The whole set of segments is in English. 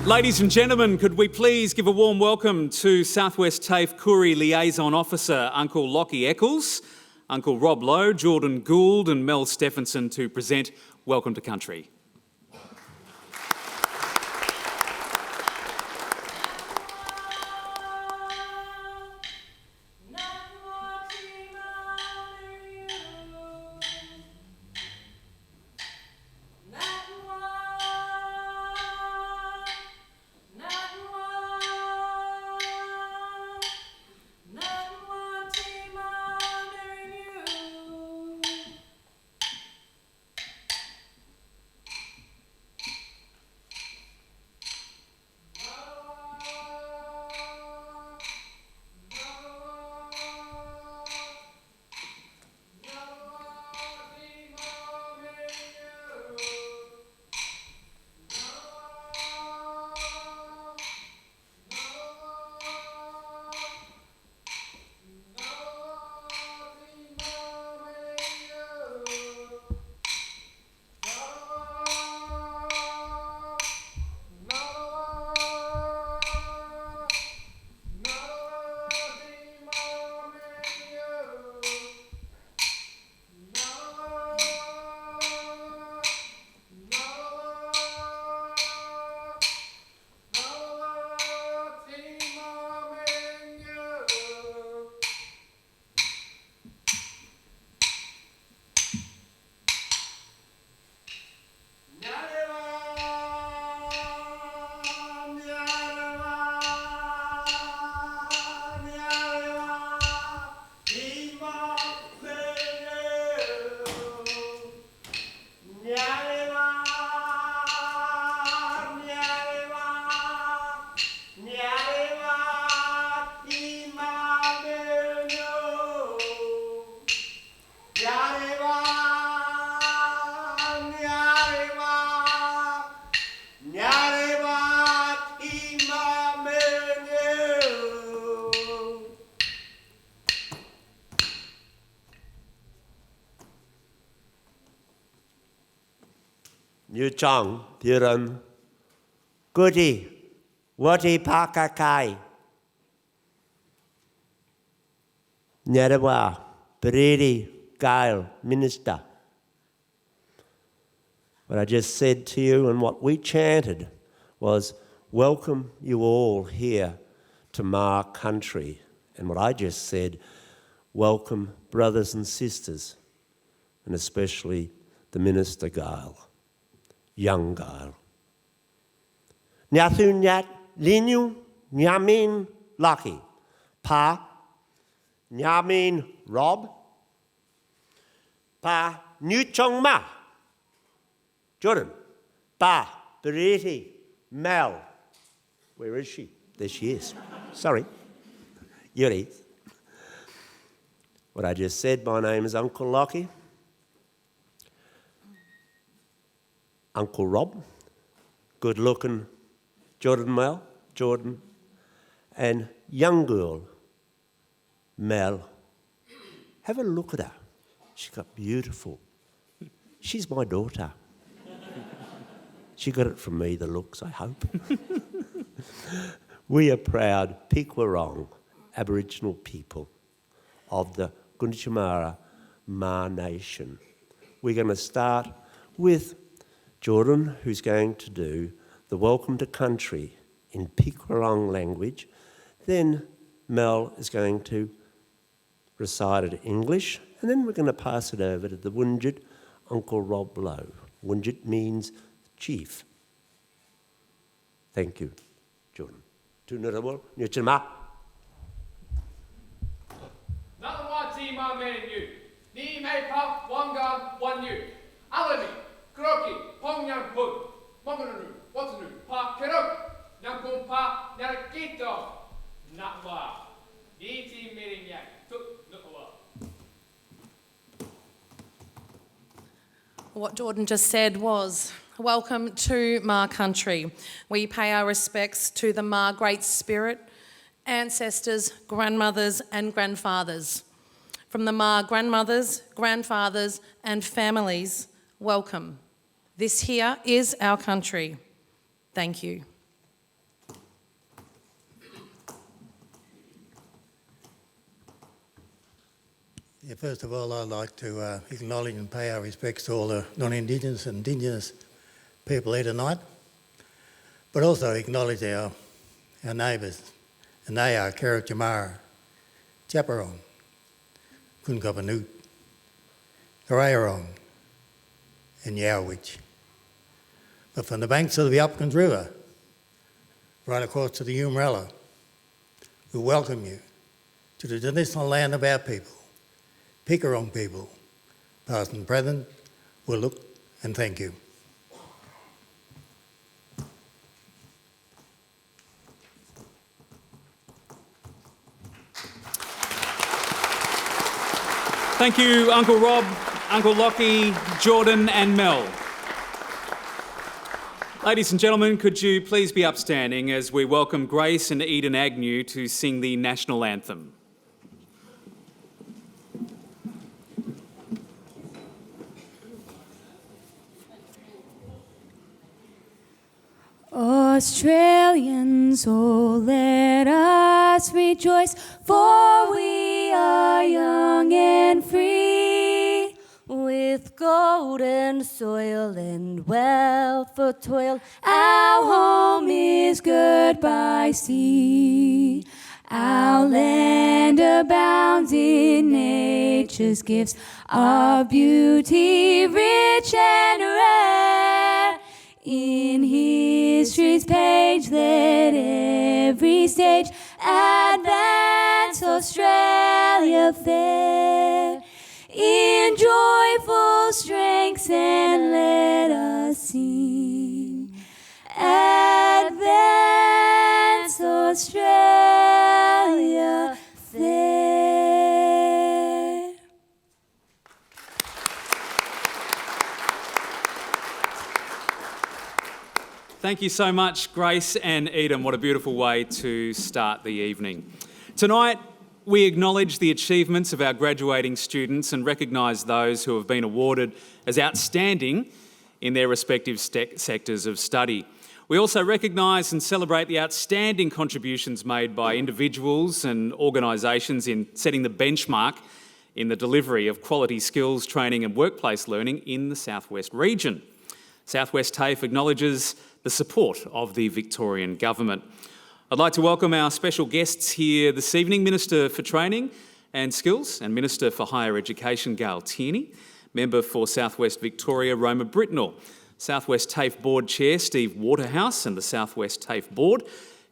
Ladies and gentlemen, could we please give a warm welcome to SWTAFE Koori Liaison Officer Uncle Lockie Eccles, Uncle Rob Lowe, Jordan Gould and Mel Stephenson to present Welcome to Country. Như chong Piran Goody Wati Pakakai Nyadawa Brady Gail Minister. What I just said to you and what we chanted was welcome you all here to Ma Country. And what I just said, welcome brothers and sisters, and especially the Minister Gail. Young girl. Nyathu nyat linu nyamin lucky. Pa nyamin Rob. Pa new chong ma. Jordan. Pa Beriti Mel. Where is she? There she is. Sorry. Yuri. What I just said, my name is Uncle Lockie. Uncle Rob, good-looking Jordan, and young girl, Mel. Have a look at her. She's got beautiful. She's my daughter. She got it from me, the looks, I hope. We are proud Pikwarong Aboriginal people of the Gunditjmara Ma Nation. We're going to start with Jordan, who's going to do the Welcome to Country in Pikwarong language. Then Mel is going to recite it in English, and then we're going to pass it over to the Wunjit, Uncle Rob Lowe. Wunjit means chief. Thank you, Jordan. Tunarabol, Nyachima. Nawati ma menu. Ni me pa wangan wanyu. Alani. Kroki, Pongyang Put, Mogananu, Watanu, Pa Kerok, Nampum Pa, Narakito, Natwa, Niti Mirinyak, Tuk Nukwa. What Jordan just said was, welcome to Ma Country. We pay our respects to the Ma Great Spirit, ancestors, grandmothers and grandfathers. From the Ma grandmothers, grandfathers and families, welcome. This here is our country. Thank you. Yeah, first of all, I'd like to acknowledge and pay our respects to all the non-Indigenous and Indigenous people here tonight, but also acknowledge our neighbours, and they are Kerikjamara, Chaparong, Kunkapanut, Karayarong and Yowwich. But from the banks of the Uplands River, right across to the Umbrella, we welcome you to the traditional land of our people, Pikarong people, past and present, will look and thank you. Thank you, Uncle Rob, Uncle Lockie, Jordan and Mel. Ladies and gentlemen, could you please be upstanding as we welcome Grace and Eden Agnew to sing the national anthem. Australians, oh, let us rejoice, for we are young and free, with golden soil and wealth for toil. Our home is good by sea. Our land abounds in nature's gifts, our beauty rich and rare. In history's page, let every stage advance Australia fair. In joyful strength, and let us sing. Advance Australia fair. Thank you so much, Grace and Eden. What a beautiful way to start the evening. Tonight, we acknowledge the achievements of our graduating students and recognise those who have been awarded as outstanding in their respective sectors of study. We also recognise and celebrate the outstanding contributions made by individuals and organisations in setting the benchmark in the delivery of quality skills, training and workplace learning in the South West region. SWTAFE acknowledges the support of the Victorian Government. I'd like to welcome our special guests here this evening, Minister for Training and Skills and Minister for Higher Education, Gail Tierney, Member for South West Victoria, Roma Britnell, SWTAFE Board Chair, Steve Waterhouse and the SWTAFE Board,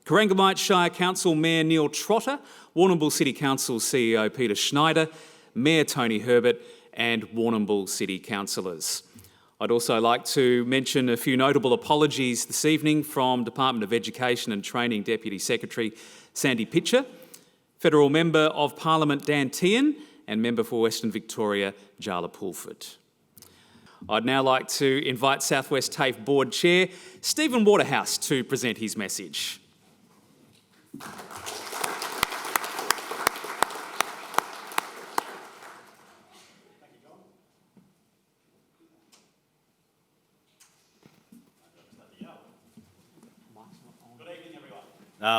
Corangamite Shire Council Mayor Neil Trotter, Warrnambool City Council CEO Peter Schneider, Mayor Tony Herbert and Warrnambool City Councillors. I'd also like to mention a few notable apologies this evening from Department of Education and Training Deputy Secretary Sandy Pitcher, Federal Member of Parliament Dan Tehan and Member for Western Victoria Jala Pulford. I'd now like to invite SWTAFE Board Chair Stephen Waterhouse to present his message.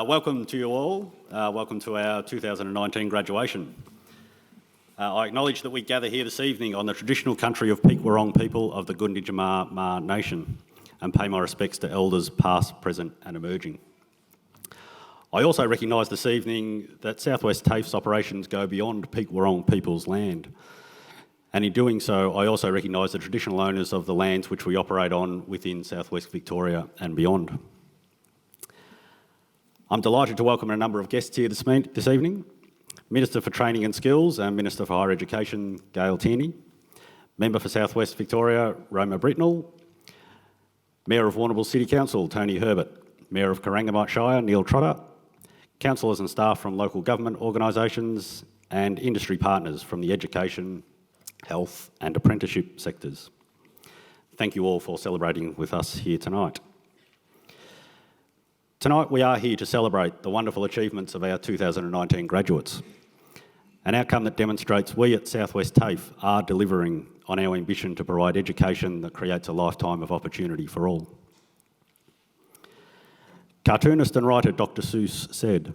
Welcome to you all. Welcome to our 2019 graduation. I acknowledge that we gather here this evening on the traditional country of Peak-Wurrong people of the Gunditjmara Nation and pay my respects to elders past, present and emerging. I also recognise this evening that SWTAFE's operations go beyond Peak-Wurrong people's land. And in doing so, I also recognise the traditional owners of the lands which we operate on within South West Victoria and beyond. I'm delighted to welcome a number of guests here this evening. Minister for Training and Skills and Minister for Higher Education, Gail Tierney. Member for South West Victoria, Roma Britnell. Mayor of Warrnambool City Council, Tony Herbert. Mayor of Corangamite Shire, Neil Trotter. Councillors and staff from local government organisations and industry partners from the education, health and apprenticeship sectors. Thank you all for celebrating with us here tonight. Tonight we are here to celebrate the wonderful achievements of our 2019 graduates, an outcome that demonstrates we at SWTAFE are delivering on our ambition to provide education that creates a lifetime of opportunity for all. Cartoonist and writer Dr. Seuss said,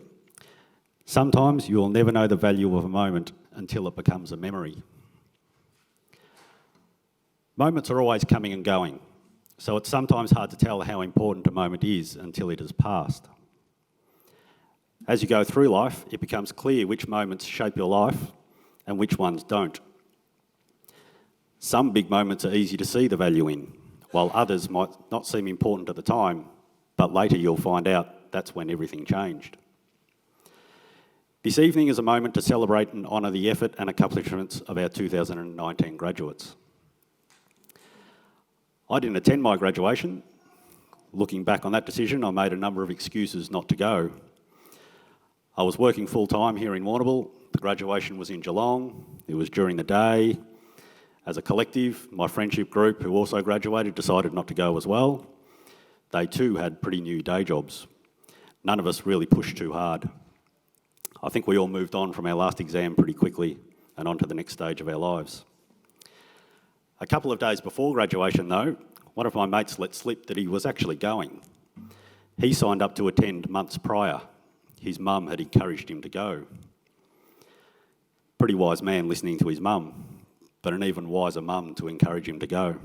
"Sometimes you will never know the value of a moment until it becomes a memory. Moments are always coming and going, so it's sometimes hard to tell how important a moment is until it has passed. As you go through life, it becomes clear which moments shape your life and which ones don't. Some big moments are easy to see the value in, while others might not seem important at the time, but later you'll find out that's when everything changed. This evening is a moment to celebrate and honour the effort and accomplishments of our 2019 graduates. I didn't attend my graduation. Looking back on that decision, I made a number of excuses not to go. I was working full-time here in Warrnambool. The graduation was in Geelong. It was during the day. As a collective, my friendship group, who also graduated, decided not to go as well. They too had pretty new day jobs. None of us really pushed too hard. I think we all moved on from our last exam pretty quickly and on to the next stage of our lives. A couple of days before graduation though, one of my mates let slip that he was actually going. He signed up to attend months prior. His mum had encouraged him to go. Pretty wise man listening to his mum, but an even wiser mum to encourage him to go.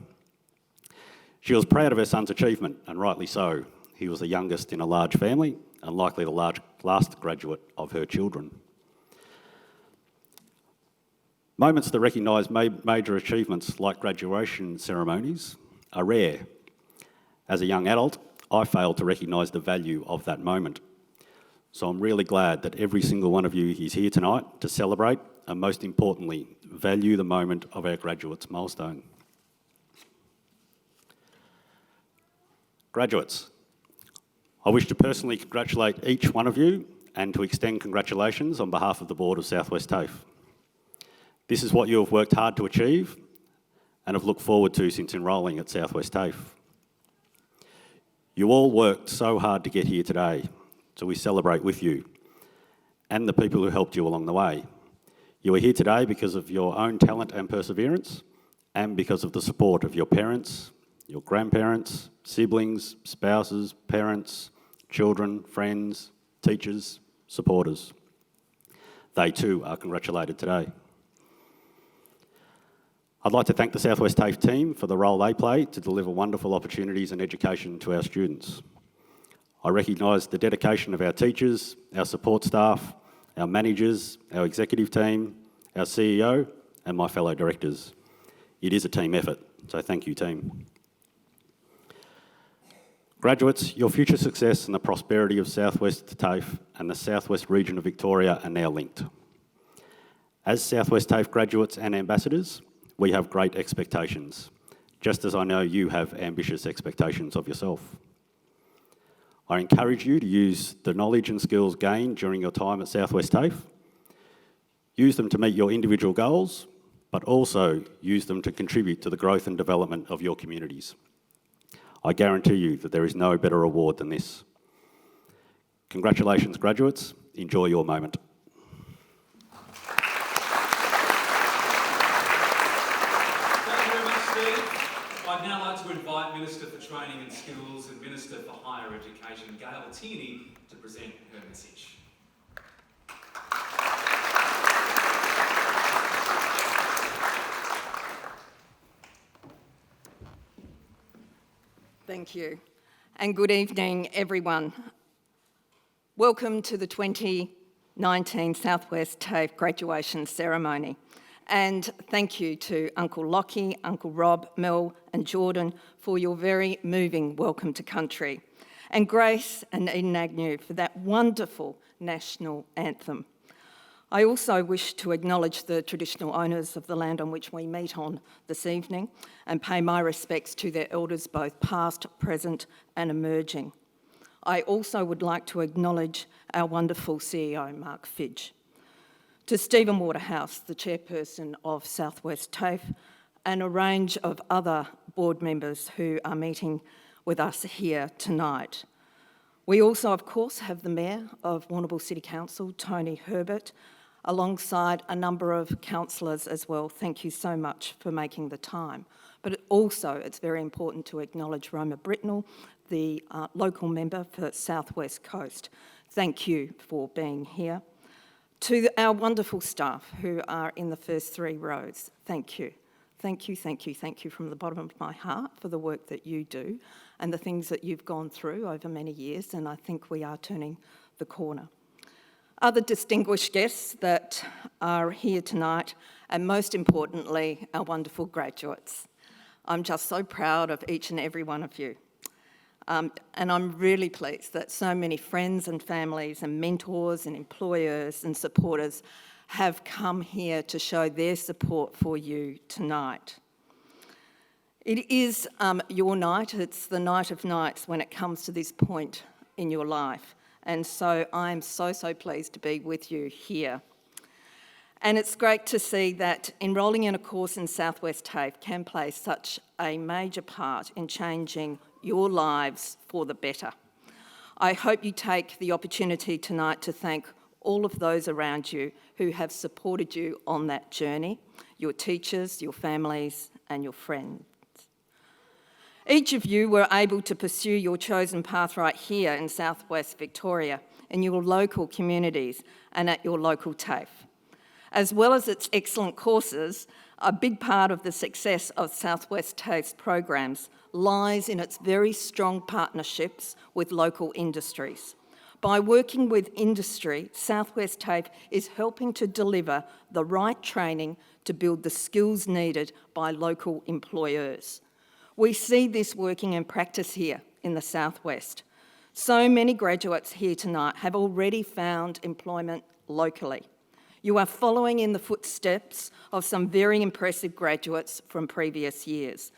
She was proud of her son's achievement, and rightly so. He was the youngest in a large family and likely the last graduate of her children. Moments that recognise major achievements like graduation ceremonies are rare. As a young adult, I failed to recognise the value of that moment. So I'm really glad that every single one of you is here tonight to celebrate and, most importantly, value the moment of our graduates' milestone. Graduates, I wish to personally congratulate each one of you and to extend congratulations on behalf of the Board of SWTAFE. This is what you have worked hard to achieve and have looked forward to since enrolling at SWTAFE. You all worked so hard to get here today, so we celebrate with you and the people who helped you along the way. You are here today because of your own talent and perseverance and because of the support of your parents, your grandparents, siblings, spouses, parents, children, friends, teachers, supporters. They too are congratulated today. I'd like to thank the SWTAFE team for the role they play to deliver wonderful opportunities and education to our students. I recognise the dedication of our teachers, our support staff, our managers, our executive team, our CEO, and my fellow directors. It is a team effort, so thank you, team. Graduates, your future success and the prosperity of SWTAFE and the southwest region of Victoria are now linked. As SWTAFE graduates and ambassadors, we have great expectations, just as I know you have ambitious expectations of yourself. I encourage you to use the knowledge and skills gained during your time at SWTAFE. Use them to meet your individual goals, but also use them to contribute to the growth and development of your communities. I guarantee you that there is no better reward than this. Congratulations, graduates. Enjoy your moment. I'd now like to invite Minister for Training and Skills and Minister for Higher Education, Gail Tierney, to present her message. Thank you, and good evening, everyone. Welcome to the 2019 SWTAFE graduation ceremony. And thank you to Uncle Lockie, Uncle Rob, Mel and Jordan for your very moving welcome to country. And Grace and Eden Agnew for that wonderful national anthem. I also wish to acknowledge the traditional owners of the land on which we meet on this evening and pay my respects to their elders, both past, present and emerging. I also would like to acknowledge our wonderful CEO, Mark Fidge. To Stephen Waterhouse, the chairperson of SWTAFE, and a range of other board members who are meeting with us here tonight. We also, of course, have the Mayor of Warrnambool City Council, Tony Herbert, alongside a number of councillors as well. Thank you so much for making the time. But also, it's very important to acknowledge Roma Britnell, the local member for South West Coast. Thank you for being here. To our wonderful staff who are in the first 3 rows, thank you. Thank you, thank you, thank you from the bottom of my heart for the work that you do and the things that you've gone through over many years, and I think we are turning the corner. Other distinguished guests that are here tonight, and most importantly, our wonderful graduates. I'm just so proud of each and every one of you. And I'm really pleased that so many friends and families and mentors and employers and supporters have come here to show their support for you tonight. It is your night, it's the night of nights when it comes to this point in your life. And so I'm so pleased to be with you here. And it's great to see that enrolling in a course in Southwest TAFE can play such a major part in changing your lives for the better. I hope you take the opportunity tonight to thank all of those around you who have supported you on that journey, your teachers, your families, and your friends. Each of you were able to pursue your chosen path right here in Southwest Victoria, in your local communities and at your local TAFE. As well as its excellent courses, a big part of the success of Southwest TAFE's programs lies in its very strong partnerships with local industries. By working with industry, Southwest TAFE is helping to deliver the right training to build the skills needed by local employers. We see this working in practice here in the Southwest. So many graduates here tonight have already found employment locally. You are following in the footsteps of some very impressive graduates from previous years.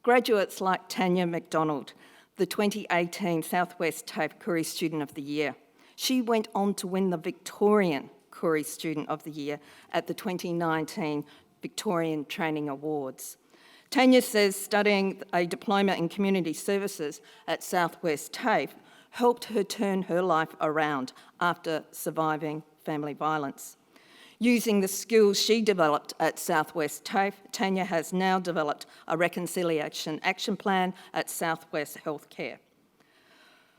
Graduates like Tanya McDonald, the 2018 Southwest TAFE Koori Student of the Year. She went on to win the Victorian Koori Student of the Year at the 2019 Victorian Training Awards. Tanya says studying a diploma in community services at Southwest TAFE helped her turn her life around after surviving family violence. Using the skills she developed at Southwest TAFE, Tanya has now developed a reconciliation action plan at Southwest Healthcare.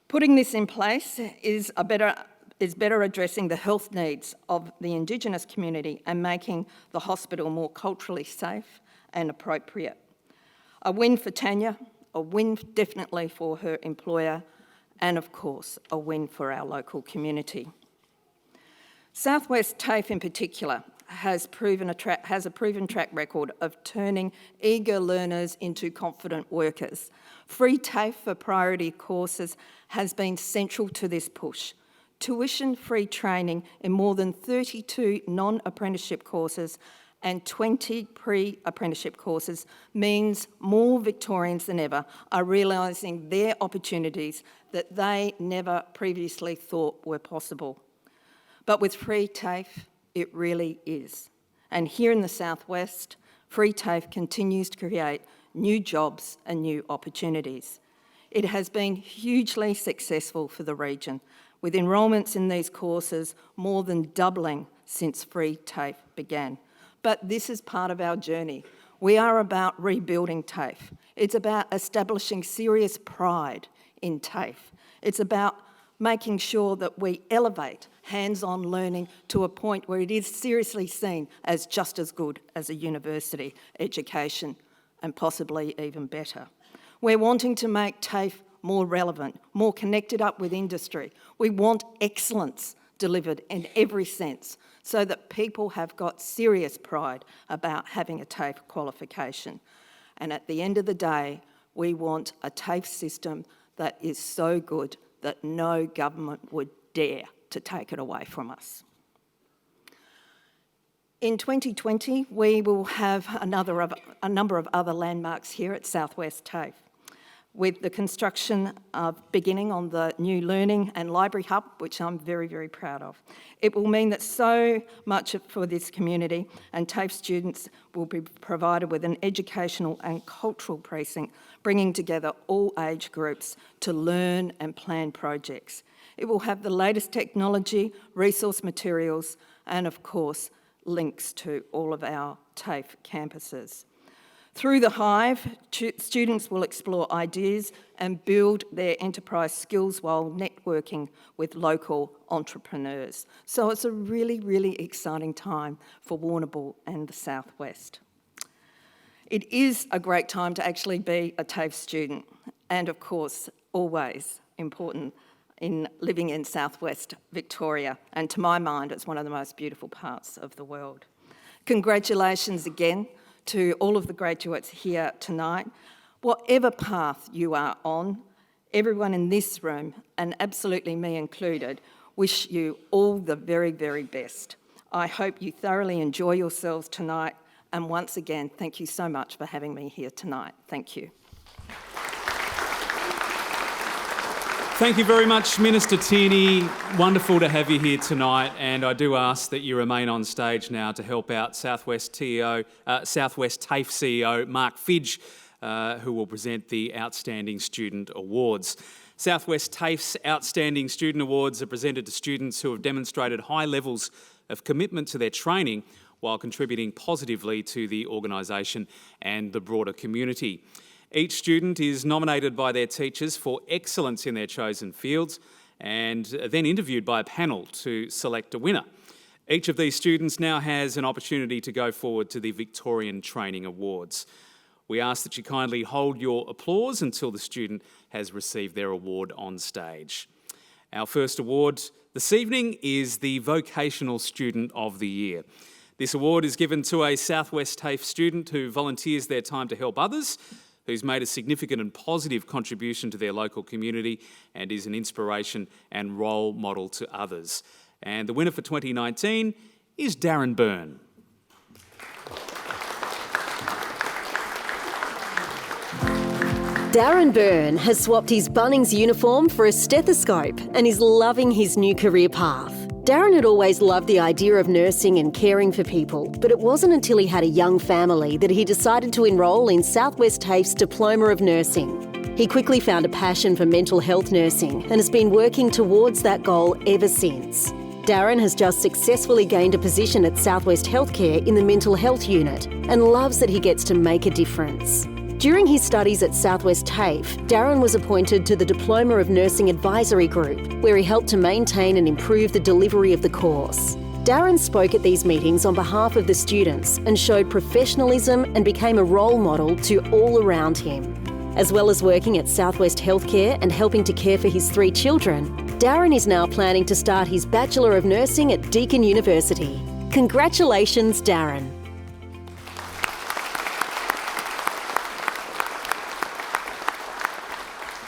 Putting this in place is better addressing the health needs of the Indigenous community and making the hospital more culturally safe and appropriate. A win for Tanya, a win definitely for her employer, and of course, a win for our local community. Southwest TAFE in particular has a proven track record of turning eager learners into confident workers. Free TAFE for priority courses has been central to this push. Tuition-free training in more than 32 non-apprenticeship courses and 20 pre-apprenticeship courses means more Victorians than ever are realising their opportunities that they never previously thought were possible. But with free TAFE, it really is. And here in the Southwest, free TAFE continues to create new jobs and new opportunities. It has been hugely successful for the region, with enrolments in these courses more than doubling since free TAFE began. But this is part of our journey. We are about rebuilding TAFE. It's about establishing serious pride in TAFE. It's about making sure that we elevate hands-on learning to a point where it is seriously seen as just as good as a university education and possibly even better. We're wanting to make TAFE more relevant, more connected up with industry. We want excellence delivered in every sense so that people have got serious pride about having a TAFE qualification. And at the end of the day, we want a TAFE system that is so good that no government would dare to take it away from us. In 2020, we will have a number of other landmarks here at Southwest TAFE, with the construction beginning on the new Learning and Library Hub, which I'm very, very proud of. It will mean that so much for this community, and TAFE students will be provided with an educational and cultural precinct, bringing together all age groups to learn and plan projects. It will have the latest technology, resource materials, and of course, links to all of our TAFE campuses. Through the Hive, students will explore ideas and build their enterprise skills while networking with local entrepreneurs. So it's a really, really exciting time for Warrnambool and the Southwest. It is a great time to actually be a TAFE student, and of course, always important in living in Southwest Victoria. And to my mind, it's one of the most beautiful parts of the world. Congratulations again to all of the graduates here tonight. Whatever path you are on, everyone in this room, and absolutely me included, wish you all the very, very best. I hope you thoroughly enjoy yourselves tonight, and once again, thank you so much for having me here tonight. Thank you. Thank you very much, Minister Tierney. Wonderful to have you here tonight, and I do ask that you remain on stage now to help out Southwest TAFE CEO Mark Fidge, who will present the Outstanding Student Awards. Southwest TAFE's Outstanding Student Awards are presented to students who have demonstrated high levels of commitment to their training while contributing positively to the organisation and the broader community. Each student is nominated by their teachers for excellence in their chosen fields and then interviewed by a panel to select a winner. Each of these students now has an opportunity to go forward to the Victorian Training Awards. We ask that you kindly hold your applause until the student has received their award on stage. Our first award this evening is the Vocational Student of the Year. This award is given to a Southwest TAFE student who volunteers their time to help others, who's made a significant and positive contribution to their local community and is an inspiration and role model to others. And the winner for 2019 is Darren Byrne. Darren Byrne has swapped his Bunnings uniform for a stethoscope and is loving his new career path. Darren had always loved the idea of nursing and caring for people, but it wasn't until he had a young family that he decided to enrol in Southwest TAFE's Diploma of Nursing. He quickly found a passion for mental health nursing and has been working towards that goal ever since. Darren has just successfully gained a position at Southwest Healthcare in the mental health unit and loves that he gets to make a difference. During his studies at Southwest TAFE, Darren was appointed to the Diploma of Nursing Advisory Group, where he helped to maintain and improve the delivery of the course. Darren spoke at these meetings on behalf of the students and showed professionalism and became a role model to all around him. As well as working at Southwest Healthcare and helping to care for his 3 children, Darren is now planning to start his Bachelor of Nursing at Deakin University. Congratulations, Darren.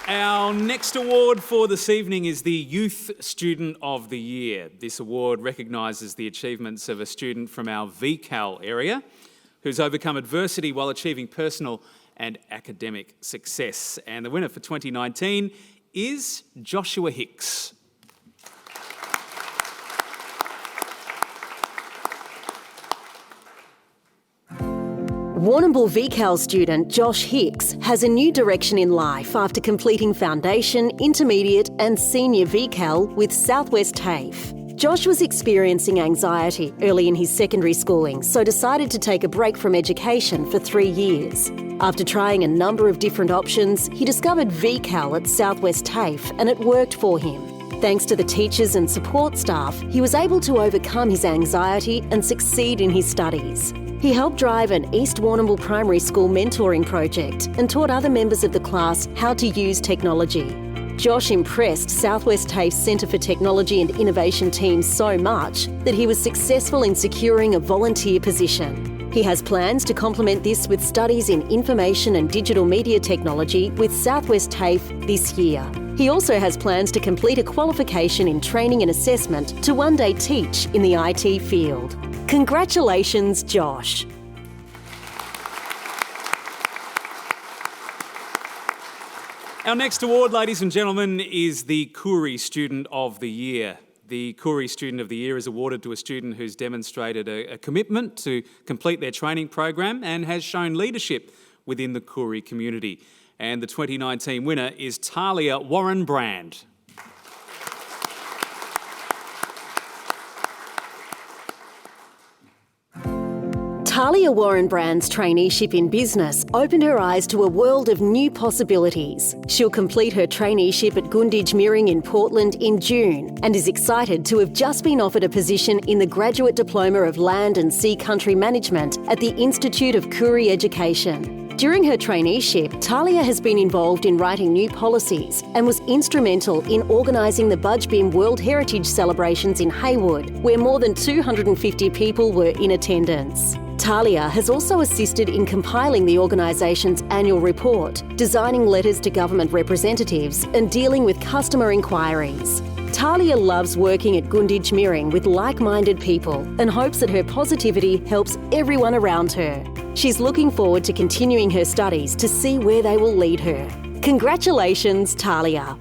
Our next award for this evening is the Youth Student of the Year. This award recognises the achievements of a student from our VCAL area who's overcome adversity while achieving personal and academic success. And the winner for 2019 is Joshua Hicks. Warrnambool VCAL student Josh Hicks has a new direction in life after completing Foundation, Intermediate and Senior VCAL with Southwest TAFE. Josh was experiencing anxiety early in his secondary schooling, so decided to take a break from education for 3 years. After trying a number of different options, he discovered VCAL at Southwest TAFE and it worked for him. Thanks to the teachers and support staff, he was able to overcome his anxiety and succeed in his studies. He helped drive an East Warrnambool Primary School mentoring project and taught other members of the class how to use technology. Josh impressed Southwest TAFE's Centre for Technology and Innovation team so much that he was successful in securing a volunteer position. He has plans to complement this with studies in information and digital media technology with Southwest TAFE this year. He also has plans to complete a qualification in training and assessment to one day teach in the IT field. Congratulations, Josh. Our next award, ladies and gentlemen, is the Koori Student of the Year. The Koori Student of the Year is awarded to a student who's demonstrated a commitment to complete their training program and has shown leadership within the Koori community. And the 2019 winner is Talia Warren Brand. Talia Warren Brand's traineeship in business opened her eyes to a world of new possibilities. She'll complete her traineeship at Gunditj Mirring in Portland in June and is excited to have just been offered a position in the Graduate Diploma of Land and Sea Country Management at the Institute of Koori Education. During her traineeship, Talia has been involved in writing new policies and was instrumental in organising the Budgebim World Heritage celebrations in Haywood, where more than 250 people were in attendance. Talia has also assisted in compiling the organisation's annual report, designing letters to government representatives and dealing with customer inquiries. Talia loves working at Gunditj Mirring with like-minded people and hopes that her positivity helps everyone around her. She's looking forward to continuing her studies to see where they will lead her. Congratulations, Talia.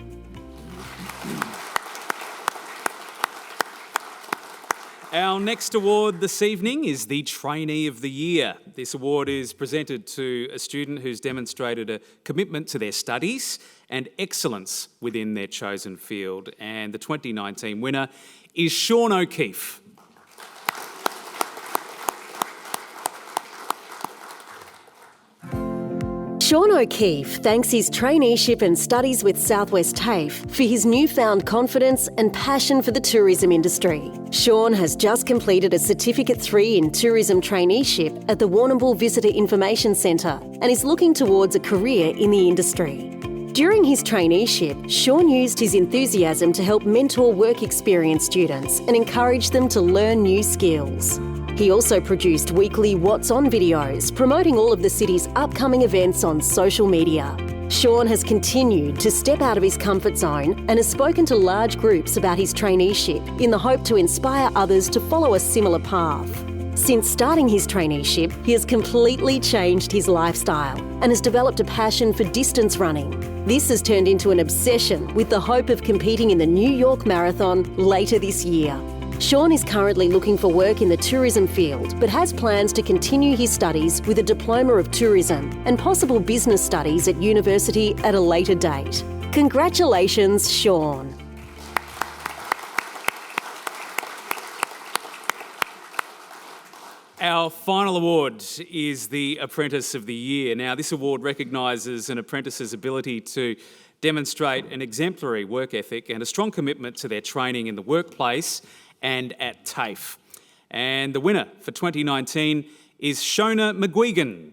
Our next award this evening is the Trainee of the Year. This award is presented to a student who's demonstrated a commitment to their studies and excellence within their chosen field. And the 2019 winner is Sean O'Keefe. Sean O'Keefe thanks his traineeship and studies with SWTAFE for his newfound confidence and passion for the tourism industry. Sean has just completed a Certificate 3 in Tourism Traineeship at the Warrnambool Visitor Information Centre and is looking towards a career in the industry. During his traineeship, Sean used his enthusiasm to help mentor work experience students and encourage them to learn new skills. He also produced weekly What's On videos promoting all of the city's upcoming events on social media. Sean has continued to step out of his comfort zone and has spoken to large groups about his traineeship in the hope to inspire others to follow a similar path. Since starting his traineeship, he has completely changed his lifestyle and has developed a passion for distance running. This has turned into an obsession with the hope of competing in the New York Marathon later this year. Sean is currently looking for work in the tourism field, but has plans to continue his studies with a Diploma of Tourism and possible business studies at university at a later date. Congratulations, Sean. Our final award is the Apprentice of the Year. Now, this award recognises an apprentice's ability to demonstrate an exemplary work ethic and a strong commitment to their training in the workplace and at TAFE. And the winner for 2019 is Shona McGuigan.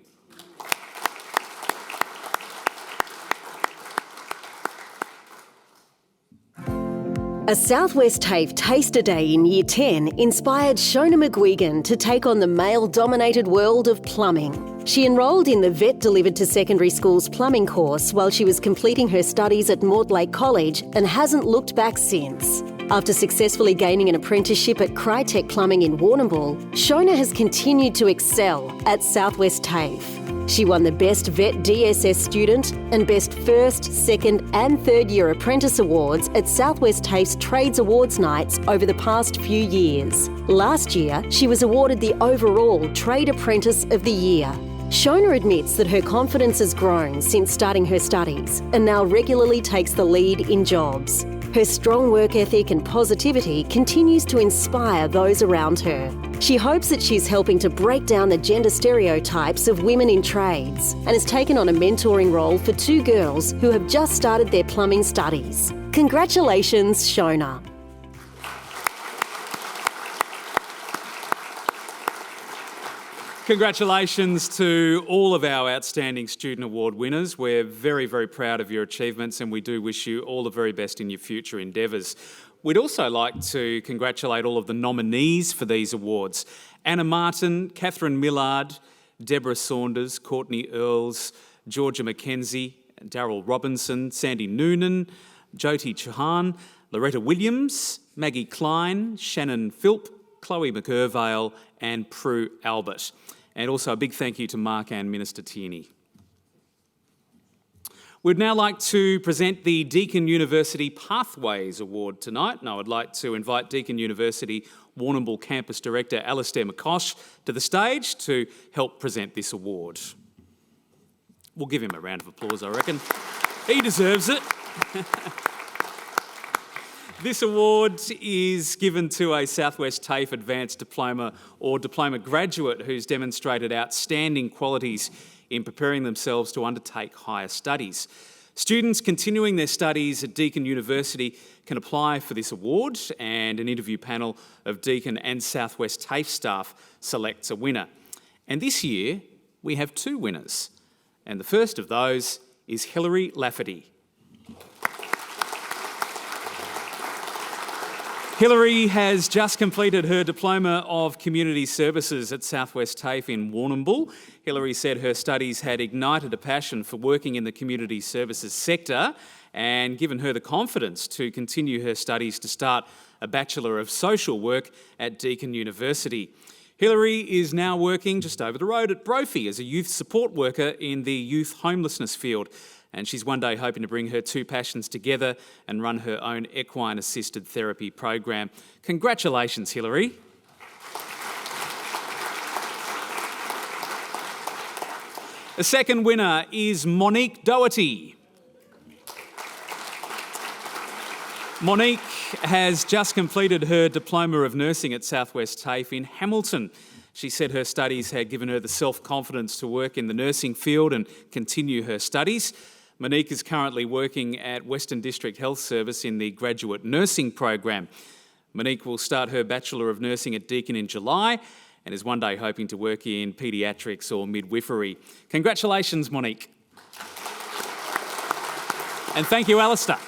A Southwest TAFE Taster Day in Year 10 inspired Shona McGuigan to take on the male-dominated world of plumbing. She enrolled in the Vet Delivered to Secondary School's plumbing course while she was completing her studies at Mortlake College and hasn't looked back since. After successfully gaining an apprenticeship at Crytek Plumbing in Warrnambool, Shona has continued to excel at Southwest TAFE. She won the Best Vet DSS Student and Best First, Second and Third Year Apprentice Awards at Southwest TAFE's Trades Awards nights over the past few years. Last year, she was awarded the overall Trade Apprentice of the Year. Shona admits that her confidence has grown since starting her studies and now regularly takes the lead in jobs. Her strong work ethic and positivity continues to inspire those around her. She hopes that she's helping to break down the gender stereotypes of women in trades and has taken on a mentoring role for 2 girls who have just started their plumbing studies. Congratulations, Shona. Congratulations to all of our outstanding Student Award winners. We're very, very proud of your achievements and we do wish you all the very best in your future endeavours. We'd also like to congratulate all of the nominees for these awards. Anna Martin, Catherine Millard, Deborah Saunders, Courtney Earls, Georgia McKenzie, Daryl Robinson, Sandy Noonan, Jyoti Chauhan, Loretta Williams, Maggie Klein, Shannon Philp, Chloe McIrvale and Prue Albert. And also a big thank you to Mark and Minister Tierney. We'd now like to present the Deakin University Pathways Award tonight, and I would like to invite Deakin University Warrnambool Campus Director Alastair McCosh to the stage to help present this award. We'll give him a round of applause, I reckon. He deserves it. This award is given to a Southwest TAFE Advanced Diploma or Diploma graduate who's demonstrated outstanding qualities in preparing themselves to undertake higher studies. Students continuing their studies at Deakin University can apply for this award, and an interview panel of Deakin and Southwest TAFE staff selects a winner. And this year, we have two winners. And the first of those is Hilary Lafferty. Hilary has just completed her Diploma of Community Services at Southwest TAFE in Warrnambool. Hilary said her studies had ignited a passion for working in the community services sector and given her the confidence to continue her studies to start a Bachelor of Social Work at Deakin University. Hilary is now working just over the road at Brophy as a youth support worker in the youth homelessness field. And she's one day hoping to bring her two passions together and run her own equine-assisted therapy program. Congratulations, Hilary. The second winner is Monique Doherty. Monique has just completed her Diploma of Nursing at Southwest TAFE in Hamilton. She said her studies had given her the self-confidence to work in the nursing field and continue her studies. Monique is currently working at Western District Health Service in the graduate nursing program. Monique will start her Bachelor of Nursing at Deakin in July and is one day hoping to work in paediatrics or midwifery. Congratulations, Monique. And thank you, Alistair.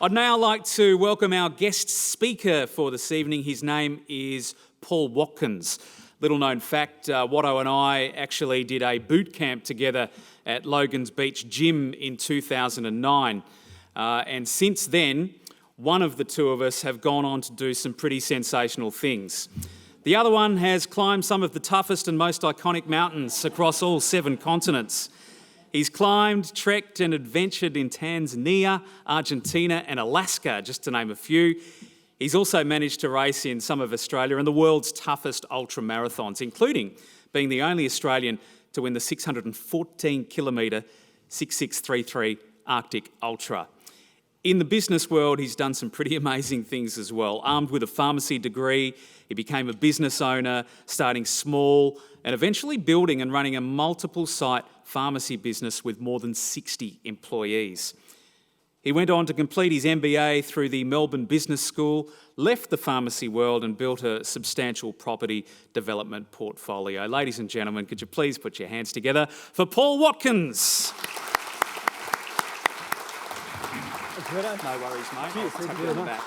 I'd now like to welcome our guest speaker for this evening. His name is Paul Watkins. Little known fact, Watto and I actually did a boot camp together at Logan's Beach Gym in 2009. And since then, one of the two of us have gone on to do some pretty sensational things. The other one has climbed some of the toughest and most iconic mountains across all 7 continents. He's climbed, trekked and adventured in Tanzania, Argentina and Alaska, just to name a few. He's also managed to race in some of Australia and the world's toughest ultra-marathons, including being the only Australian to win the 614-kilometre 6633 Arctic Ultra. In the business world, he's done some pretty amazing things as well. Armed with a pharmacy degree, he became a business owner, starting small and eventually building and running a multiple-site pharmacy business with more than 60 employees. He went on to complete his MBA through the Melbourne Business School, left the pharmacy world and built a substantial property development portfolio. Ladies and gentlemen, could you please put your hands together for Paul Watkins? No worries, mate. I'll tuck it in the back.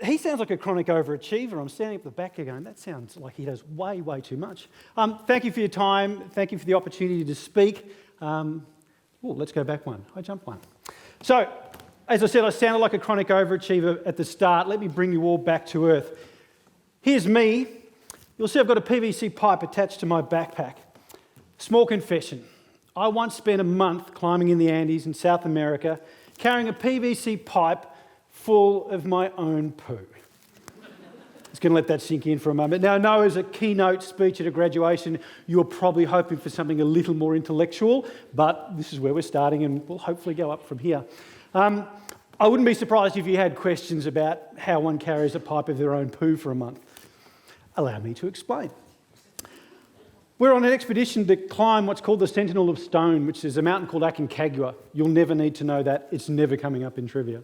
He sounds like a chronic overachiever. I'm standing up the back here going, that sounds like he does way, way too much. Thank you for your time. Thank you for the opportunity to speak. Let's go back one. I jumped one. So, as I said, I sounded like a chronic overachiever at the start. Let me bring you all back to earth. Here's me. You'll see I've got a PVC pipe attached to my backpack. Small confession. I once spent a month climbing in the Andes in South America, carrying a PVC pipe full of my own poo. Just going to let that sink in for a moment. Now, I know as a keynote speech at a graduation, you're probably hoping for something a little more intellectual, but this is where we're starting and we'll hopefully go up from here. I wouldn't be surprised if you had questions about how one carries a pipe of their own poo for a month. Allow me to explain. We're on an expedition to climb what's called the Sentinel of Stone, which is a mountain called Aconcagua. You'll never need to know that. It's never coming up in trivia.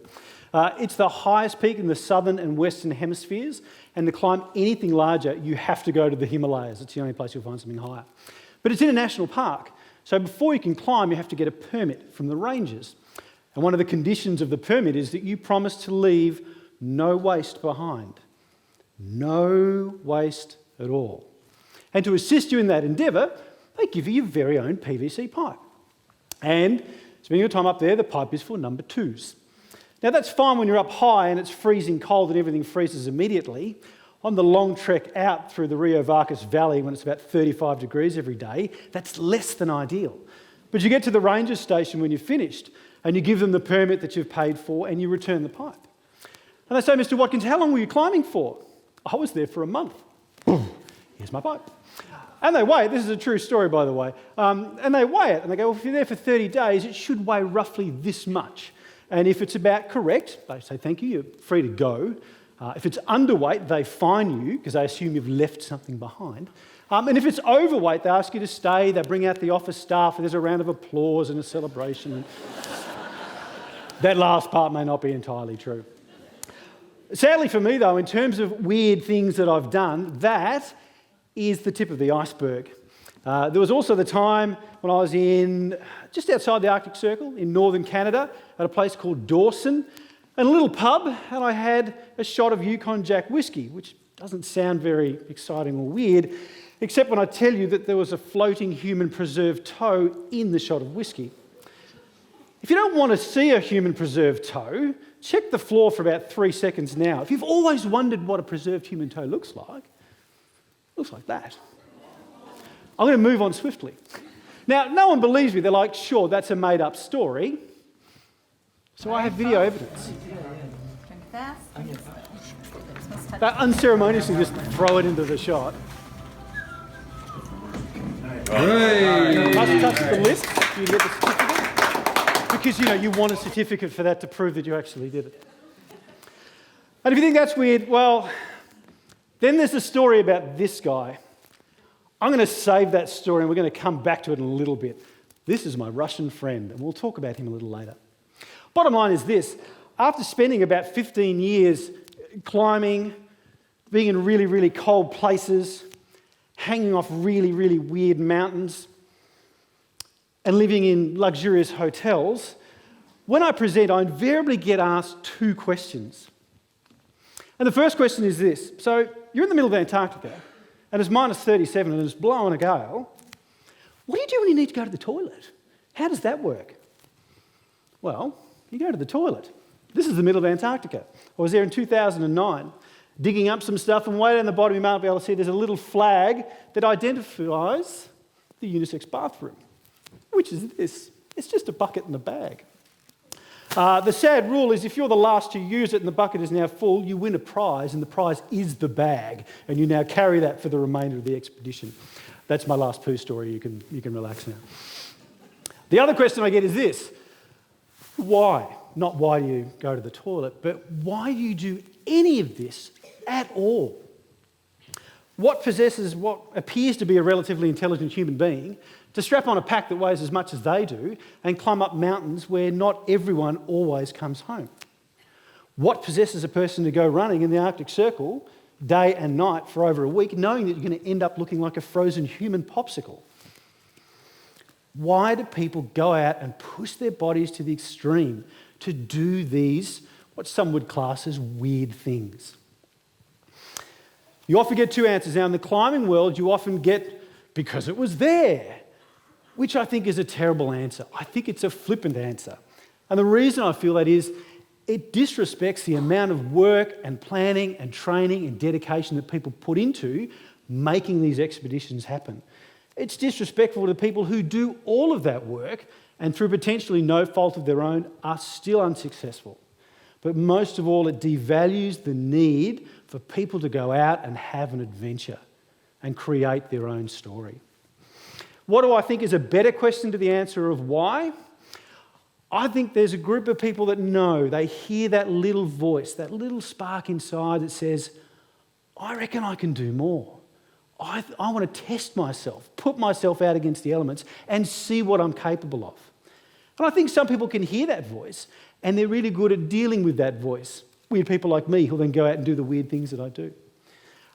It's the highest peak in the southern and western hemispheres, and to climb anything larger, you have to go to the Himalayas. It's the only place you'll find something higher. But it's in a national park, so before you can climb, you have to get a permit from the rangers. And one of the conditions of the permit is that you promise to leave no waste behind. No waste at all. And to assist you in that endeavour, they give you your very own PVC pipe. And spending your time up there, the pipe is for number 2s. Now that's fine when you're up high and it's freezing cold and everything freezes immediately. On the long trek out through the Rio Vargas Valley when it's about 35 degrees every day, that's less than ideal. But you get to the ranger station when you're finished and you give them the permit that you've paid for and you return the pipe. And they say, Mr. Watkins, how long were you climbing for? I was there for a month. Here's my pipe. And they weigh it. This is a true story, by the way. And they weigh it and they go, well, if you're there for 30 days, it should weigh roughly this much. And if it's about correct, they say thank you, you're free to go. If it's underweight, they fine you because they assume you've left something behind. And if it's overweight, they ask you to stay, they bring out the office staff, and there's a round of applause and a celebration. That last part may not be entirely true. Sadly for me though, in terms of weird things that I've done, that is the tip of the iceberg. There was also the time when I was just outside the Arctic Circle in northern Canada at a place called Dawson, in a little pub, and I had a shot of Yukon Jack whiskey, which doesn't sound very exciting or weird, except when I tell you that there was a floating human preserved toe in the shot of whiskey. If you don't want to see a human preserved toe, check the floor for about 3 seconds now. If you've always wondered what a preserved human toe looks like, it looks like that. I'm going to move on swiftly. Now, no one believes me. They're like, sure, that's a made-up story. So I have video evidence. They unceremoniously just throw it into the shot. Touch the list. You get the certificate. Because, you want a certificate for that to prove that you actually did it. And if you think that's weird, well, then there's the story about this guy. I'm going to save that story and we're going to come back to it in a little bit. This is my Russian friend, and we'll talk about him a little later. Bottom line is this. After spending about 15 years climbing, being in really, really cold places, hanging off really, really weird mountains, and living in luxurious hotels, when I present, I invariably get asked 2 questions. And the first question is this. So you're in the middle of Antarctica, and it's minus 37 and it's blowing a gale. What do you do when you need to go to the toilet? How does that work? Well, you go to the toilet. This is the middle of Antarctica. I was there in 2009, digging up some stuff, and way down the bottom you might be able to see there's a little flag that identifies the unisex bathroom, which is this. It's just a bucket and a bag. The sad rule is if you're the last to use it and the bucket is now full, you win a prize, and the prize is the bag, and you now carry that for the remainder of the expedition. That's my last poo story. You can relax now. The other question I get is this. Why? Not why do you go to the toilet, but why do you do any of this at all? What possesses what appears to be a relatively intelligent human being to strap on a pack that weighs as much as they do and climb up mountains where not everyone always comes home? What possesses a person to go running in the Arctic Circle day and night for over a week, knowing that you're going to end up looking like a frozen human popsicle? Why do people go out and push their bodies to the extreme to do these, what some would class as weird things? You often get 2 answers. Now, in the climbing world, you often get, because it was there, which I think is a terrible answer. I think it's a flippant answer. And the reason I feel that is it disrespects the amount of work and planning and training and dedication that people put into making these expeditions happen. It's disrespectful to people who do all of that work and through potentially no fault of their own are still unsuccessful. But most of all, it devalues the need for people to go out and have an adventure and create their own story. What do I think is a better question to the answer of why? I think there's a group of people that know, they hear that little voice, that little spark inside that says, I reckon I can do more. I want to test myself, put myself out against the elements and see what I'm capable of. And I think some people can hear that voice and they're really good at dealing with that voice. Weird people like me who'll then go out and do the weird things that I do.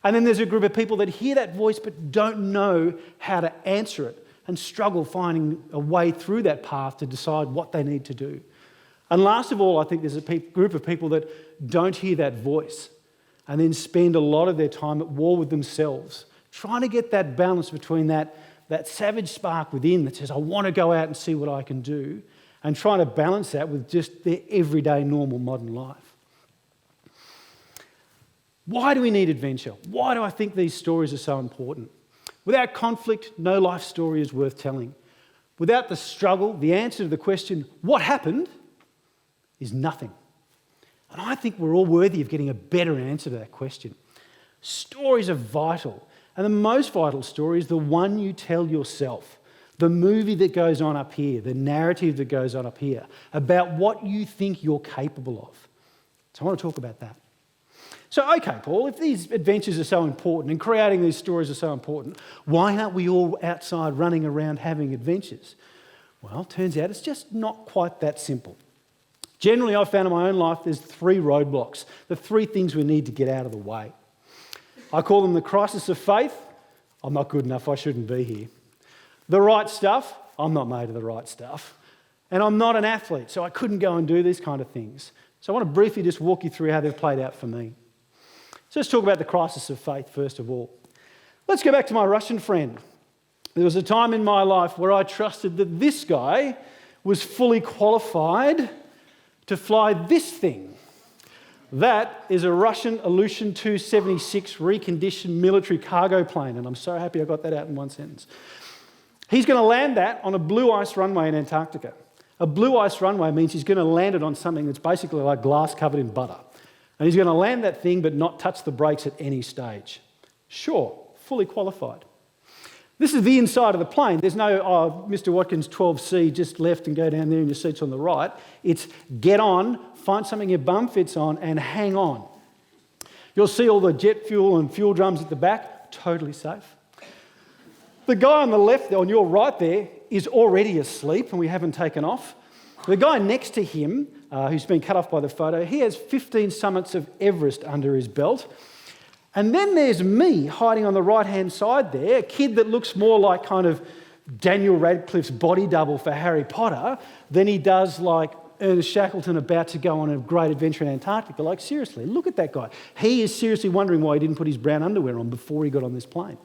And then there's a group of people that hear that voice but don't know how to answer it and struggle finding a way through that path to decide what they need to do. And last of all, I think there's a group of people that don't hear that voice and then spend a lot of their time at war with themselves, trying to get that balance between that savage spark within that says, I want to go out and see what I can do, and trying to balance that with just their everyday, normal, modern life. Why do we need adventure? Why do I think these stories are so important? Without conflict, no life story is worth telling. Without the struggle, the answer to the question, what happened, is nothing. And I think we're all worthy of getting a better answer to that question. Stories are vital. And the most vital story is the one you tell yourself. The movie that goes on up here, the narrative that goes on up here, about what you think you're capable of. So I want to talk about that. So, okay, Paul, if these adventures are so important and creating these stories are so important, why aren't we all outside running around having adventures? Well, turns out it's just not quite that simple. Generally, I've found in my own life there's 3 roadblocks, the 3 things we need to get out of the way. I call them the crisis of faith. I'm not good enough, I shouldn't be here. The right stuff. I'm not made of the right stuff. And I'm not an athlete, so I couldn't go and do these kind of things. So I want to briefly just walk you through how they've played out for me. So let's talk about the crisis of faith first of all. Let's go back to my Russian friend. There was a time in my life where I trusted that this guy was fully qualified to fly this thing. That is a Russian Ilyushin Tu-76 reconditioned military cargo plane, and I'm so happy I got that out in one sentence. He's going to land that on a blue ice runway in Antarctica. A blue ice runway means he's going to land it on something that's basically like glass covered in butter. And he's going to land that thing but not touch the brakes at any stage. Sure, fully qualified. This is the inside of the plane. There's no, oh, Mr. Watkins, 12C, just left and go down there and your seat's on the right. It's get on, find something your bum fits on and hang on. You'll see all the jet fuel and fuel drums at the back, totally safe. The guy on the left, on your right there, is already asleep and we haven't taken off. The guy next to him, who's been cut off by the photo, he has 15 summits of Everest under his belt. And then there's me hiding on the right-hand side there, a kid that looks more like kind of Daniel Radcliffe's body double for Harry Potter than he does like Ernest Shackleton about to go on a great adventure in Antarctica. Like, seriously, look at that guy. He is seriously wondering why he didn't put his brown underwear on before he got on this plane.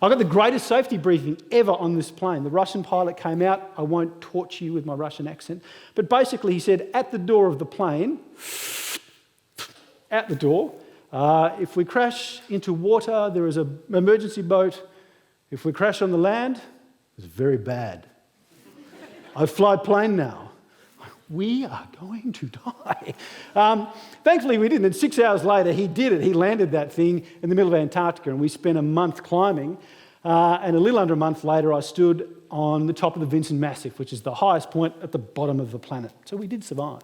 I got the greatest safety briefing ever on this plane. The Russian pilot came out. I won't torture you with my Russian accent. But basically he said, at the door of the plane, at the door, if we crash into water, there is an emergency boat. If we crash on the land, it's very bad. I fly plane now. We are going to die. Thankfully, we didn't. And 6 hours later, he did it. He landed that thing in the middle of Antarctica, and we spent a month climbing. And a little under a month later, I stood on the top of the Vincent Massif, which is the highest point at the bottom of the planet. So we did survive.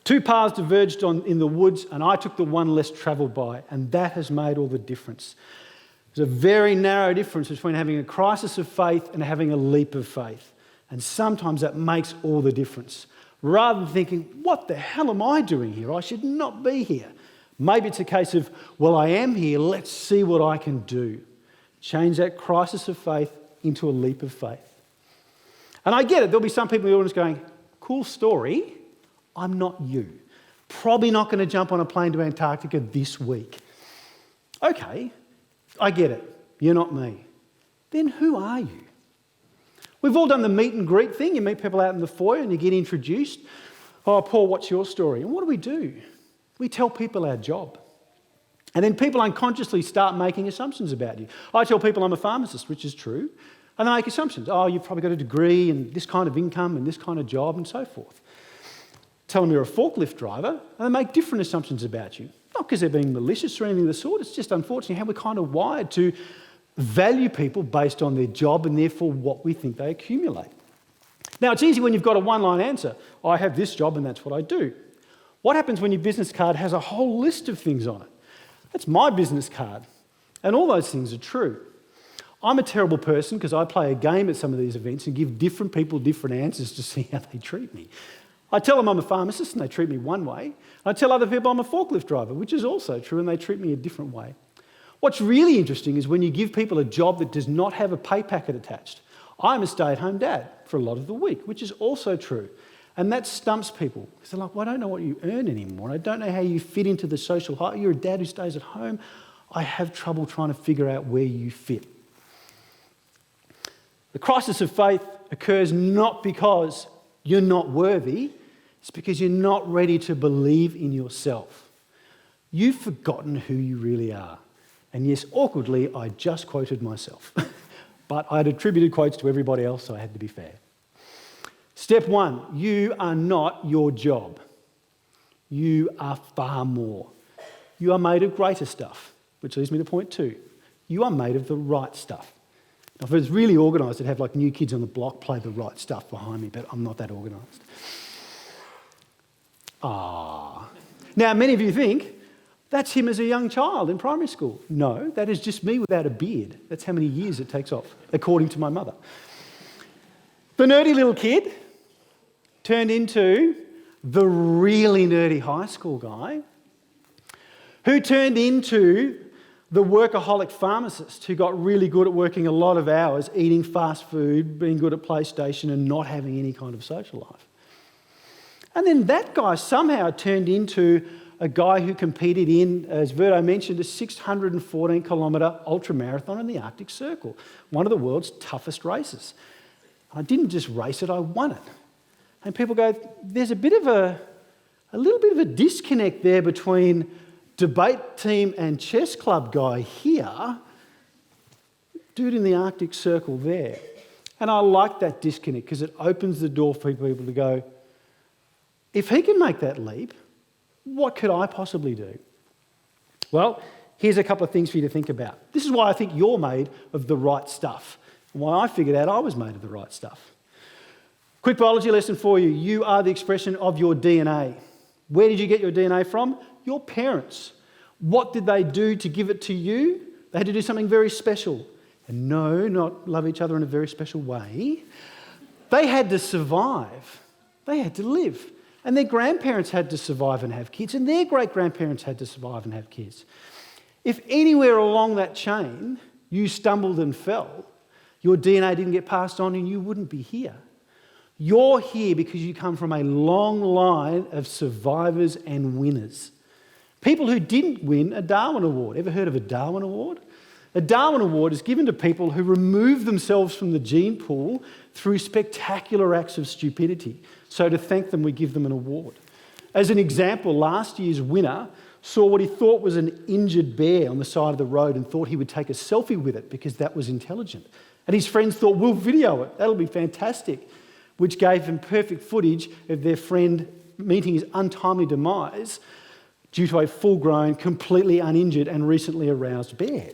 2 paths diverged in the woods, and I took the one less travelled by, and that has made all the difference. There's a very narrow difference between having a crisis of faith and having a leap of faith. And sometimes that makes all the difference. Rather than thinking, what the hell am I doing here? I should not be here. Maybe it's a case of, well, I am here, let's see what I can do. Change that crisis of faith into a leap of faith. And I get it, there'll be some people in the audience going, cool story, I'm not you. Probably not going to jump on a plane to Antarctica this week. Okay, I get it, you're not me. Then who are you? We've all done the meet and greet thing. You meet people out in the foyer and you get introduced. Oh, Paul, what's your story? And what do? We tell people our job. And then people unconsciously start making assumptions about you. I tell people I'm a pharmacist, which is true. And they make assumptions. Oh, you've probably got a degree and this kind of income and this kind of job and so forth. Tell them you're a forklift driver and they make different assumptions about you. Not because they're being malicious or anything of the sort. It's just unfortunately how we're kind of wired to value people based on their job and therefore what we think they accumulate. Now, it's easy when you've got a one-line answer. I have this job and that's what I do. What happens when your business card has a whole list of things on it? That's my business card. And all those things are true. I'm a terrible person because I play a game at some of these events and give different people different answers to see how they treat me. I tell them I'm a pharmacist and they treat me one way. I tell other people I'm a forklift driver, which is also true, and they treat me a different way. What's really interesting is when you give people a job that does not have a pay packet attached. I'm a stay-at-home dad for a lot of the week, which is also true. And that stumps people. Because they're like, well, I don't know what you earn anymore. I don't know how you fit into the social height. You're a dad who stays at home. I have trouble trying to figure out where you fit. The crisis of faith occurs not because you're not worthy. It's because you're not ready to believe in yourself. You've forgotten who you really are. And yes, awkwardly, I just quoted myself. But I'd attributed quotes to everybody else, so I had to be fair. Step 1, you are not your job. You are far more. You are made of greater stuff, which leads me to point 2. You are made of the right stuff. If it was really organised, I'd have like New Kids on the Block play the right stuff behind me, but I'm not that organised. Now, many of you think, that's him as a young child in primary school. No, that is just me without a beard. That's how many years it takes off, according to my mother. The nerdy little kid turned into the really nerdy high school guy, who turned into the workaholic pharmacist who got really good at working a lot of hours, eating fast food, being good at PlayStation and not having any kind of social life. And then that guy somehow turned into a guy who competed in, as Verdo mentioned, a 614-kilometre ultramarathon in the Arctic Circle, one of the world's toughest races. I didn't just race it, I won it. And people go, there's a little bit of a disconnect there between debate team and chess club guy here, dude in the Arctic Circle there. And I like that disconnect because it opens the door for people to go, if he can make that leap, what could I possibly do? Well, here's a couple of things for you to think about. This is why I think you're made of the right stuff, and why I figured out I was made of the right stuff. Quick biology lesson for you. You are the expression of your DNA. Where did you get your DNA from? Your parents. What did they do to give it to you? They had to do something very special. And no, not love each other in a very special way. They had to survive. They had to live. And their grandparents had to survive and have kids, and their great-grandparents had to survive and have kids. If anywhere along that chain you stumbled and fell, your DNA didn't get passed on and you wouldn't be here. You're here because you come from a long line of survivors and winners. People who didn't win a Darwin Award. Ever heard of a Darwin Award? A Darwin Award is given to people who remove themselves from the gene pool through spectacular acts of stupidity. So to thank them, we give them an award. As an example, last year's winner saw what he thought was an injured bear on the side of the road and thought he would take a selfie with it because that was intelligent. And his friends thought, we'll video it, that'll be fantastic, which gave them perfect footage of their friend meeting his untimely demise due to a full-grown, completely uninjured and recently aroused bear.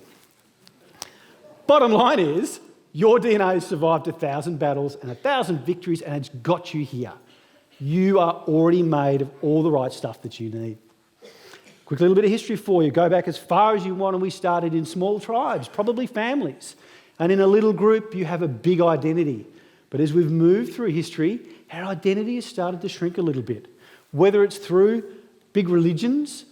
Bottom line is, your DNA has survived 1,000 battles and 1,000 victories and it's got you here. You are already made of all the right stuff that you need. Quick little bit of history for you. Go back as far as you want, and we started in small tribes, probably families. And in a little group, you have a big identity. But as we've moved through history, our identity has started to shrink a little bit. Whether it's through big religions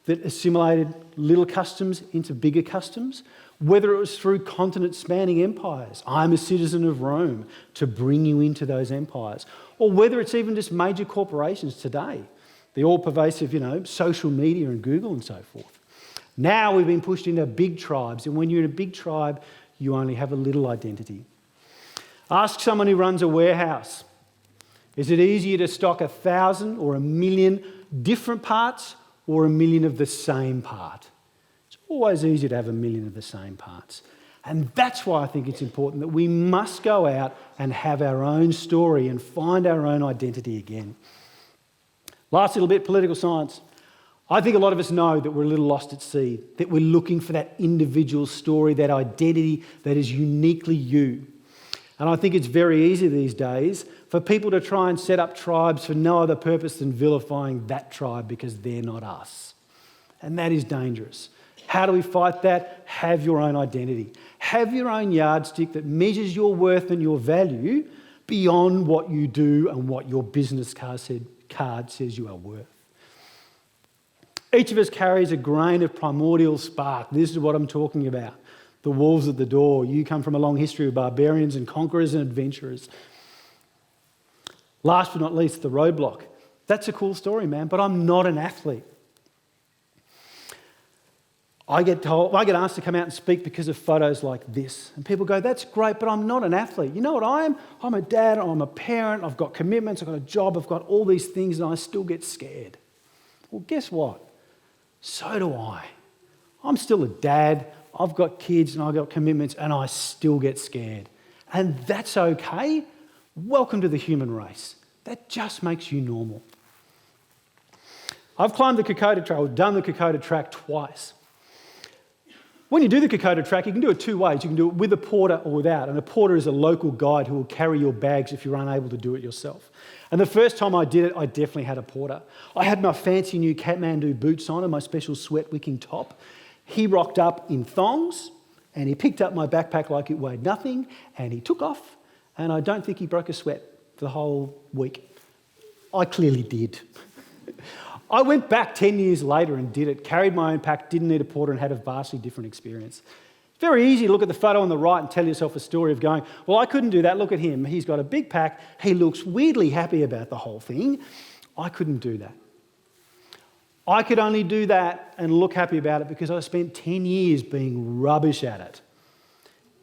that assimilated little customs into bigger customs, whether it was through continent-spanning empires, I'm a citizen of Rome, to bring you into those empires, or whether it's even just major corporations today, the all-pervasive, social media and Google and so forth. Now we've been pushed into big tribes, and when you're in a big tribe, you only have a little identity. Ask someone who runs a warehouse. Is it easier to stock 1,000 or 1,000,000 different parts or 1,000,000 of the same part? It's always easier to have 1,000,000 of the same parts. And that's why I think it's important that we must go out and have our own story and find our own identity again. Last little bit, political science. I think a lot of us know that we're a little lost at sea, that we're looking for that individual story, that identity that is uniquely you. And I think it's very easy these days for people to try and set up tribes for no other purpose than vilifying that tribe because they're not us. And that is dangerous. How do we fight that? Have your own identity. Have your own yardstick that measures your worth and your value beyond what you do and what your business card says you are worth. Each of us carries a grain of primordial spark. This is what I'm talking about. The wolves at the door. You come from a long history of barbarians and conquerors and adventurers. Last but not least, the roadblock. That's a cool story, man, but I'm not an athlete. I get asked to come out and speak because of photos like this. And people go, that's great, but I'm not an athlete. You know what I am? I'm a dad, I'm a parent, I've got commitments, I've got a job, I've got all these things, and I still get scared. Well, guess what? So do I. I'm still a dad, I've got kids and I've got commitments, and I still get scared. And that's okay. Welcome to the human race. That just makes you normal. I've climbed the Kokoda Trail, done the Kokoda Track twice. When you do the Kokoda track, you can do it two ways. You can do it with a porter or without. And a porter is a local guide who will carry your bags if you're unable to do it yourself. And the first time I did it, I definitely had a porter. I had my fancy new Kathmandu boots on and my special sweat wicking top. He rocked up in thongs and he picked up my backpack like it weighed nothing and he took off, and I don't think he broke a sweat for the whole week. I clearly did. I went back 10 years later and did it, carried my own pack, didn't need a porter, and had a vastly different experience. It's very easy to look at the photo on the right and tell yourself a story of going, well, I couldn't do that, look at him. He's got a big pack, he looks weirdly happy about the whole thing. I couldn't do that. I could only do that and look happy about it because I spent 10 years being rubbish at it.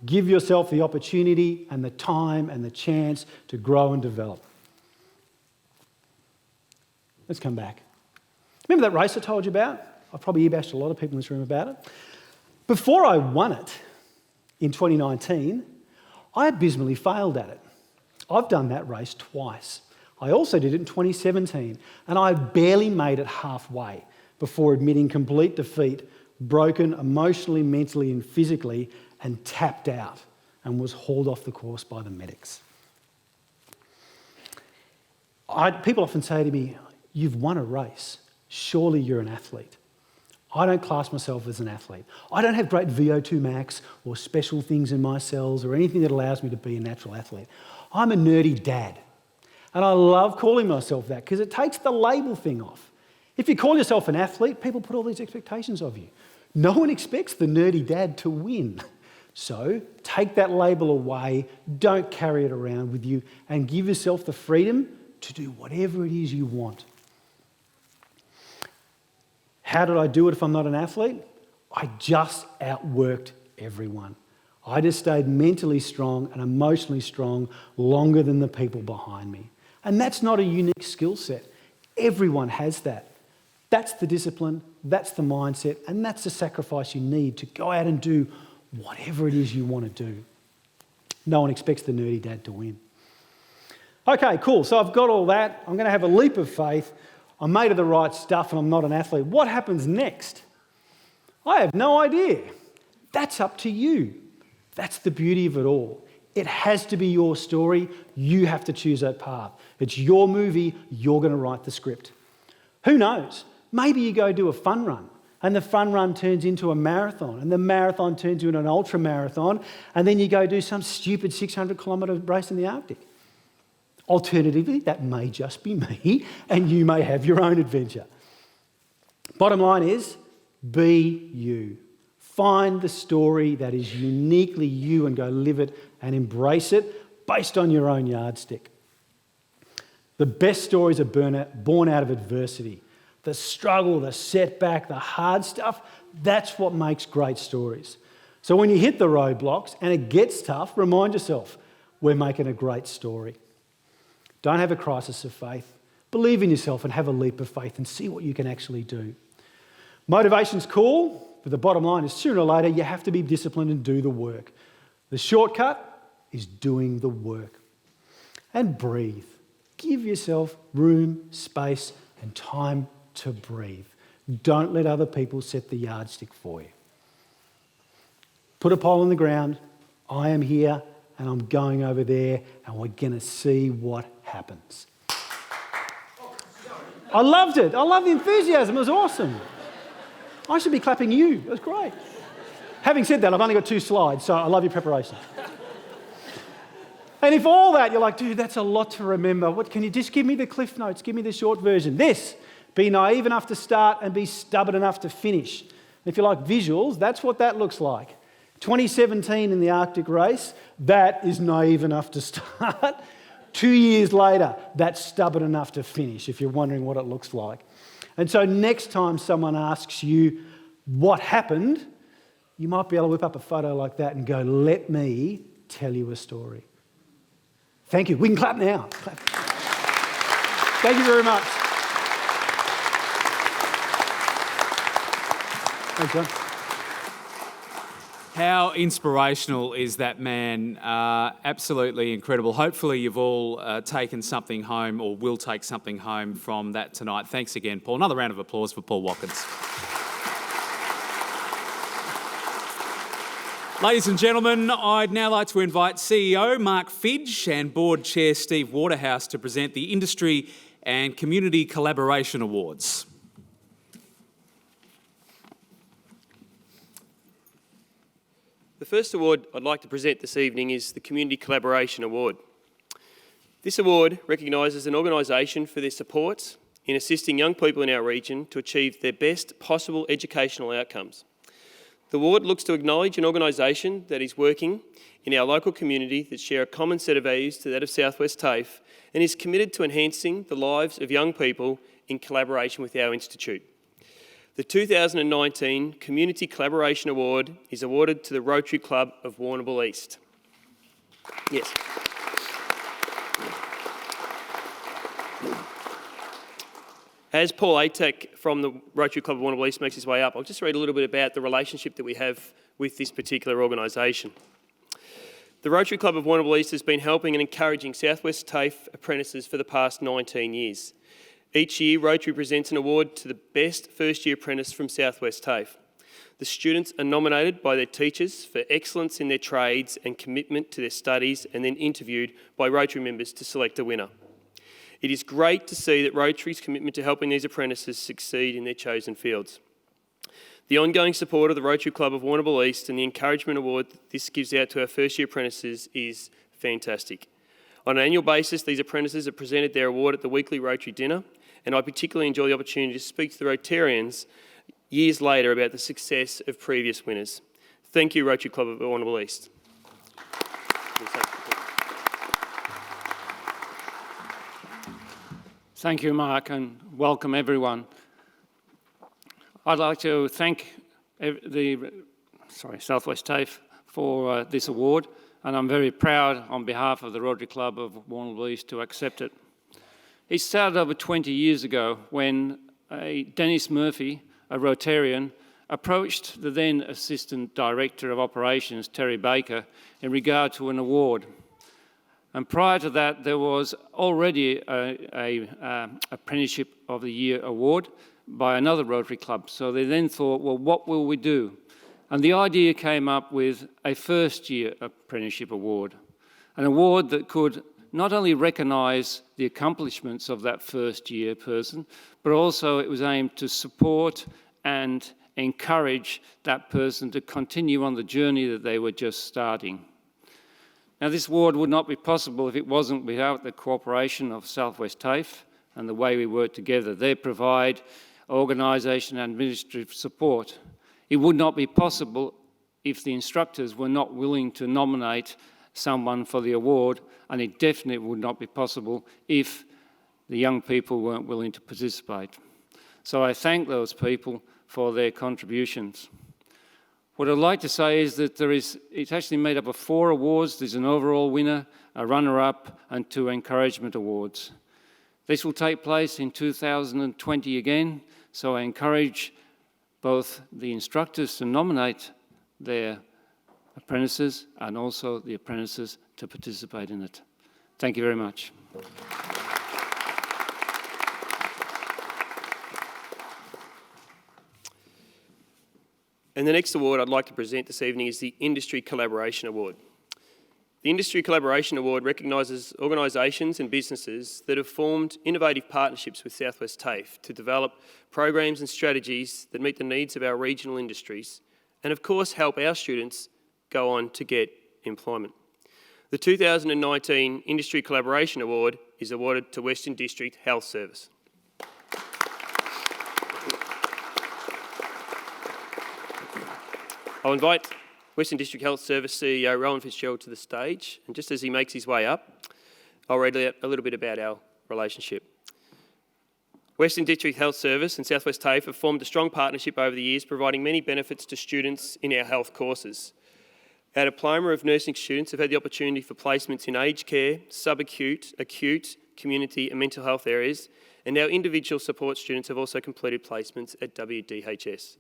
Give yourself the opportunity and the time and the chance to grow and develop. Let's come back. Remember that race I told you about? I've probably ear-bashed a lot of people in this room about it. Before I won it in 2019, I abysmally failed at it. I've done that race twice. I also did it in 2017, and I barely made it halfway before admitting complete defeat, broken emotionally, mentally and physically, and tapped out and was hauled off the course by the medics. People often say to me, you've won a race. Surely you're an athlete. I don't class myself as an athlete. I don't have great VO2 max or special things in my cells or anything that allows me to be a natural athlete. I'm a nerdy dad. And I love calling myself that because it takes the label thing off. If you call yourself an athlete, people put all these expectations of you. No one expects the nerdy dad to win. So take that label away, don't carry it around with you, and give yourself the freedom to do whatever it is you want. How did I do it if I'm not an athlete? I just outworked everyone. I just stayed mentally strong and emotionally strong longer than the people behind me. And that's not a unique skill set. Everyone has that. That's the discipline, that's the mindset, and that's the sacrifice you need to go out and do whatever it is you want to do. No one expects the nerdy dad to win. Okay, cool. So I've got all that. I'm going to have a leap of faith. I'm made of the right stuff and I'm not an athlete. What happens next? I have no idea. That's up to you. That's the beauty of it all. It has to be your story. You have to choose that path. It's your movie. You're going to write the script. Who knows? Maybe you go do a fun run and the fun run turns into a marathon and the marathon turns into an ultra marathon and then you go do some stupid 600-kilometre race in the Arctic. Alternatively, that may just be me and you may have your own adventure. Bottom line is, be you. Find the story that is uniquely you and go live it and embrace it based on your own yardstick. The best stories are born out of adversity. The struggle, the setback, the hard stuff, that's what makes great stories. So when you hit the roadblocks and it gets tough, remind yourself, we're making a great story. Don't have a crisis of faith. Believe in yourself and have a leap of faith and see what you can actually do. Motivation's cool, but the bottom line is sooner or later you have to be disciplined and do the work. The shortcut is doing the work. And breathe. Give yourself room, space and time to breathe. Don't let other people set the yardstick for you. Put a pole in the ground. I am here and I'm going over there and we're going to see what happens. I loved it. I love the enthusiasm. It was awesome. I should be clapping you. It was great. Having said that, I've only got 2 slides, so I love your preparation. And if all that, you're like, dude, that's a lot to remember. What can you just give me the cliff notes? Give me the short version. This, be naive enough to start and be stubborn enough to finish. If you like visuals, that's what that looks like. 2017 in the Arctic race, that is naive enough to start. 2 years later, that's stubborn enough to finish, if you're wondering what it looks like. And so next time someone asks you what happened, you might be able to whip up a photo like that and go, let me tell you a story. Thank you. We can clap now. Clap. Thank you very much. Thanks, John. How inspirational is that man? Absolutely incredible. Hopefully you've all taken something home or will take something home from that tonight. Thanks again, Paul. Another round of applause for Paul Watkins. Ladies and gentlemen, I'd now like to invite CEO Mark Fidge and Board Chair Steve Waterhouse to present the Industry and Community Collaboration Awards. The first award I'd like to present this evening is the Community Collaboration Award. This award recognises an organisation for their support in assisting young people in our region to achieve their best possible educational outcomes. The award looks to acknowledge an organisation that is working in our local community that share a common set of values to that of Southwest TAFE and is committed to enhancing the lives of young people in collaboration with our institute. The 2019 Community Collaboration Award is awarded to the Rotary Club of Warrnambool East. Yes. As Paul Atek from the Rotary Club of Warrnambool East makes his way up, I'll just read a little bit about the relationship that we have with this particular organisation. The Rotary Club of Warrnambool East has been helping and encouraging Southwest TAFE apprentices for the past 19 years. Each year, Rotary presents an award to the best first-year apprentice from Southwest TAFE. The students are nominated by their teachers for excellence in their trades and commitment to their studies, and then interviewed by Rotary members to select a winner. It is great to see that Rotary's commitment to helping these apprentices succeed in their chosen fields. The ongoing support of the Rotary Club of Warrnambool East and the encouragement award this gives out to our first-year apprentices is fantastic. On an annual basis, these apprentices are presented their award at the weekly Rotary dinner, and I particularly enjoy the opportunity to speak to the Rotarians years later about the success of previous winners. Thank you, Rotary Club of Warrnambool East. Thank you, Mark, and welcome everyone. I'd like to thank Southwest TAFE for this award, and I'm very proud on behalf of the Rotary Club of Warrnambool East to accept it. It started over 20 years ago when Dennis Murphy, a Rotarian, approached the then Assistant Director of Operations, Terry Baker, in regard to an award. And prior to that, there was already an Apprenticeship of the Year award by another Rotary Club. So they then thought, well, what will we do? And the idea came up with a first-year apprenticeship award, an award that could not only recognise the accomplishments of that first-year person, but also it was aimed to support and encourage that person to continue on the journey that they were just starting. Now, this award would not be possible if it wasn't without the cooperation of Southwest TAFE and the way we work together. They provide organisation and administrative support. It would not be possible if the instructors were not willing to nominate someone for the award, and it definitely would not be possible if the young people weren't willing to participate. So I thank those people for their contributions. What I'd like to say is that it's actually made up of 4 awards. There's an overall winner, a runner-up, and 2 encouragement awards. This will take place in 2020 again, so I encourage both the instructors to nominate their apprentices and also the apprentices to participate in it. Thank you very much. And the next award I'd like to present this evening is the Industry Collaboration Award. The Industry Collaboration Award recognises organisations and businesses that have formed innovative partnerships with Southwest TAFE to develop programs and strategies that meet the needs of our regional industries and, of course, help our students go on to get employment. The 2019 Industry Collaboration Award is awarded to Western District Health Service. I'll invite Western District Health Service CEO Rowan Fitzgerald to the stage, and just as he makes his way up, I'll read out a little bit about our relationship. Western District Health Service and Southwest TAFE have formed a strong partnership over the years, providing many benefits to students in our health courses. Our diploma of nursing students have had the opportunity for placements in aged care, subacute, acute, community and mental health areas, and our individual support students have also completed placements at WDHS.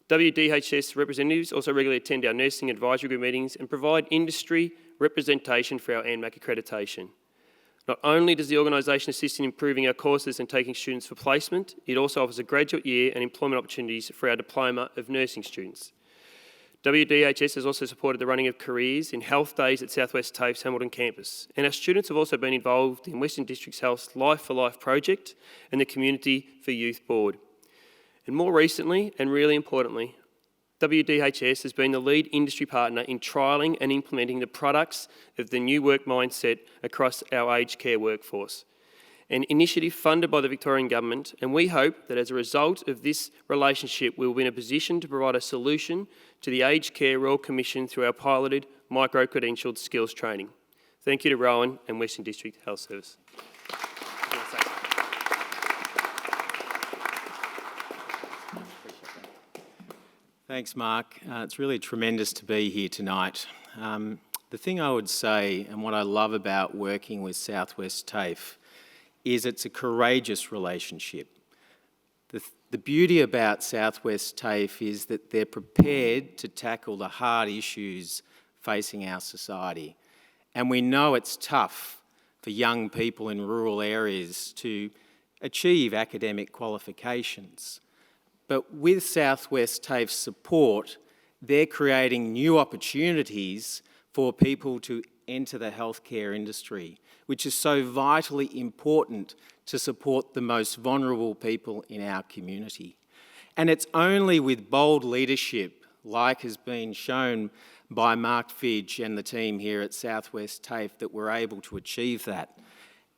WDHS representatives also regularly attend our nursing advisory group meetings and provide industry representation for our ANMAC accreditation. Not only does the organisation assist in improving our courses and taking students for placement, it also offers a graduate year and employment opportunities for our diploma of nursing students. WDHS has also supported the running of careers in health days at Southwest TAFE's Hamilton campus, and our students have also been involved in Western District's Health's Life for Life project and the Community for Youth Board. And more recently, and really importantly, WDHS has been the lead industry partner in trialling and implementing the products of the new work mindset across our aged care workforce, an initiative funded by the Victorian Government, and we hope that as a result of this relationship, we will be in a position to provide a solution to the Aged Care Royal Commission through our piloted micro-credentialed skills training. Thank you to Rowan and Western District Health Service. Thanks, Mark. It's really tremendous to be here tonight. The thing I would say, and what I love about working with Southwest TAFE, is it's a courageous relationship. The beauty about Southwest TAFE is that they're prepared to tackle the hard issues facing our society. And we know it's tough for young people in rural areas to achieve academic qualifications. But with Southwest TAFE's support, they're creating new opportunities for people to enter the healthcare industry, which is so vitally important to support the most vulnerable people in our community. And it's only with bold leadership, like has been shown by Mark Fidge and the team here at Southwest TAFE, that we're able to achieve that.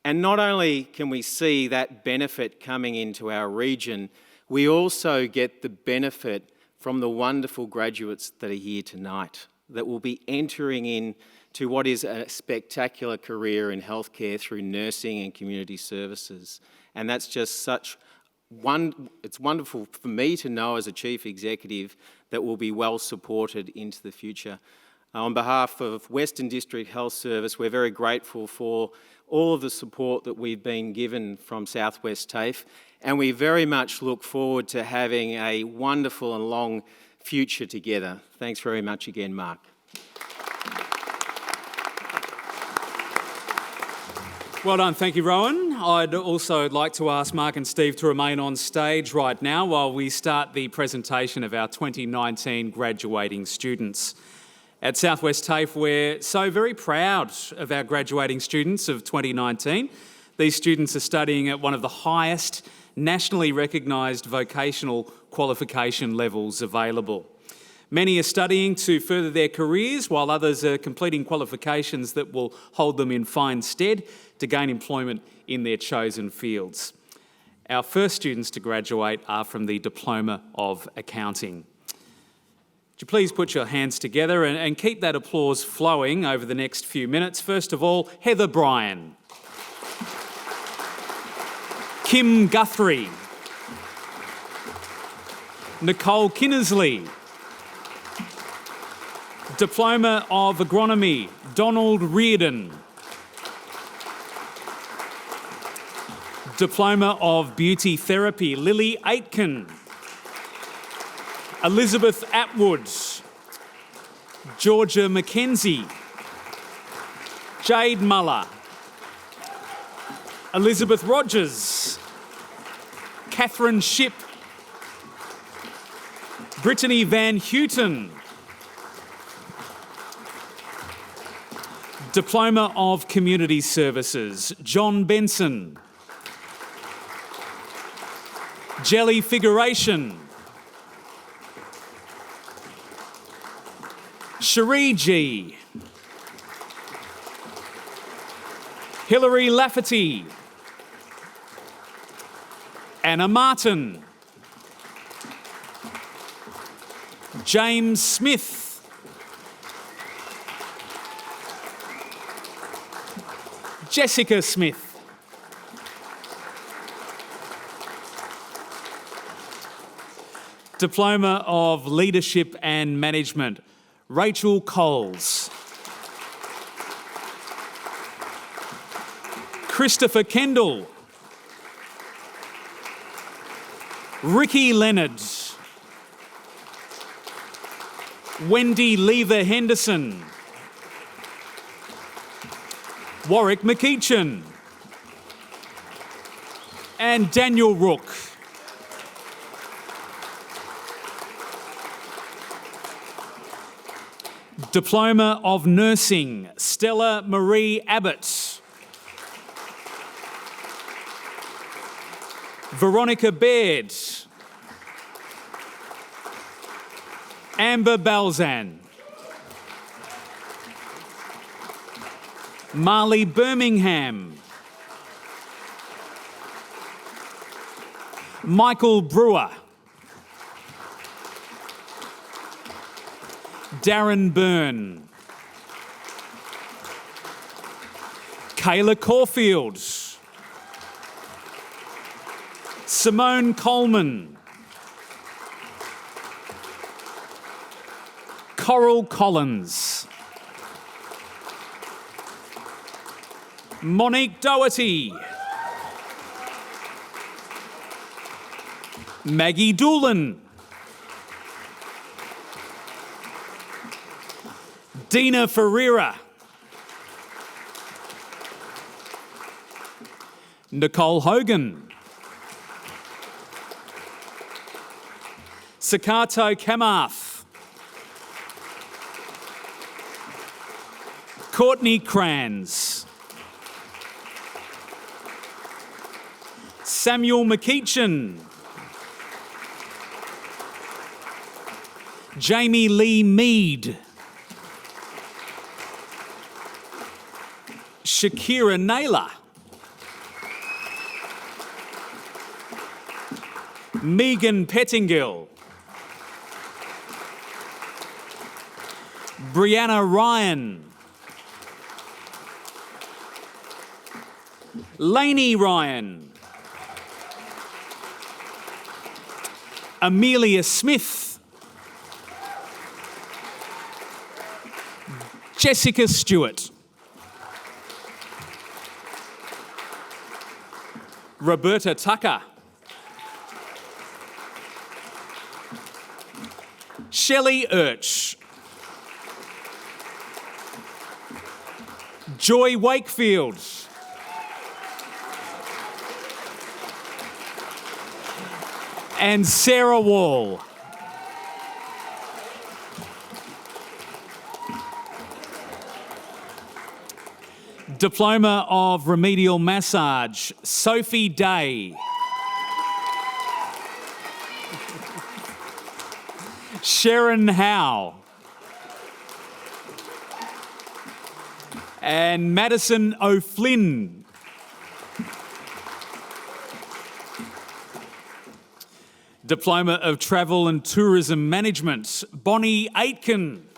And not only can we see that benefit coming into our region, we also get the benefit from the wonderful graduates that are here tonight, that will be entering into what is a spectacular career in healthcare through nursing and community services. And that's just it's wonderful for me to know as a Chief Executive that will be well supported into the future. On behalf of Western District Health Service, we're very grateful for all of the support that we've been given from Southwest TAFE, and we very much look forward to having a wonderful and long future together. Thanks very much again, Mark. Well done, thank you, Rowan. I'd also like to ask Mark and Steve to remain on stage right now while we start the presentation of our 2019 graduating students. At Southwest TAFE, we're so very proud of our graduating students of 2019. These students are studying at one of the highest nationally recognised vocational qualification levels available. Many are studying to further their careers, while others are completing qualifications that will hold them in fine stead to gain employment in their chosen fields. Our first students to graduate are from the Diploma of Accounting. Would you please put your hands together and keep that applause flowing over the next few minutes. First of all, Heather Bryan, Kim Guthrie, Nicole Kinnersley, Diploma of Agronomy, Donald Reardon, Diploma of Beauty Therapy, Lily Aitken, Elizabeth Atwood, Georgia McKenzie, Jade Muller, Elizabeth Rogers, Catherine Shipp, Brittany Van Houten, Diploma of Community Services, John Benson, Jelly Figuration, Cherie G, Hilary Lafferty, Anna Martin, James Smith, Jessica Smith, Diploma of Leadership and Management, Rachel Coles, Christopher Kendall, Ricky Leonard, Wendy Lever Henderson, Warwick McEachin, and Daniel Rook. Diploma of Nursing, Stella Marie Abbott. Veronica Baird. Amber Balzan. Marley Birmingham. Michael Brewer. Darren Byrne. Kayla Caulfield. Simone Coleman. Coral Collins. Monique Doherty. Maggie Doolan. Dina Ferreira. Nicole Hogan. Sakato Kamath. Courtney Crans. Samuel McEachin. Jamie Lee Mead. Shakira Naylor. Megan Pettingill. Brianna Ryan. Lainey Ryan. Amelia Smith. Jessica Stewart. Roberta Tucker. Shelley Urch. Joy Wakefield. And Sarah Wall. Diploma of Remedial Massage, Sophie Day. Sharon Howe. And Madison O'Flynn. Diploma of Travel and Tourism Management, Bonnie Aitken.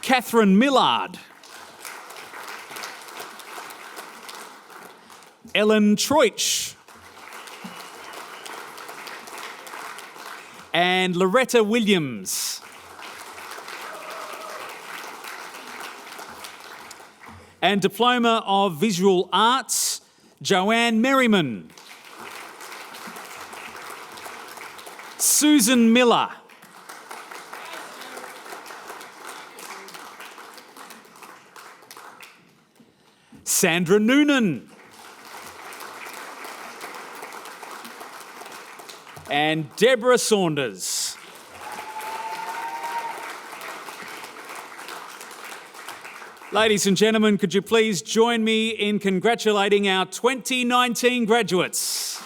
Catherine Millard. Ellen Troich. And Loretta Williams. And Diploma of Visual Arts, Joanne Merriman. Susan Miller. Sandra Noonan. And Deborah Saunders. Ladies and gentlemen, could you please join me in congratulating our 2019 graduates?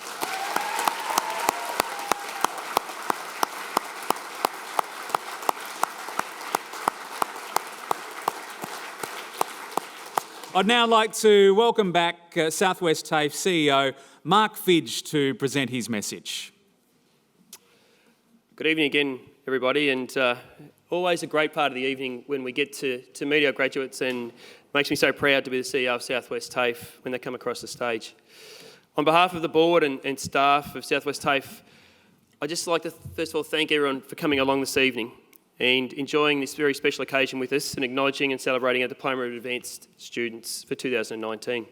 I'd now like to welcome back Southwest TAFE CEO Mark Fidge to present his message. Good evening again, everybody, and always a great part of the evening when we get to meet our graduates, and it makes me so proud to be the CEO of Southwest TAFE when they come across the stage. On behalf of the board and staff of Southwest TAFE, I'd just like to first of all thank everyone for coming along this evening and enjoying this very special occasion with us and acknowledging and celebrating our Diploma of Advanced students for 2019.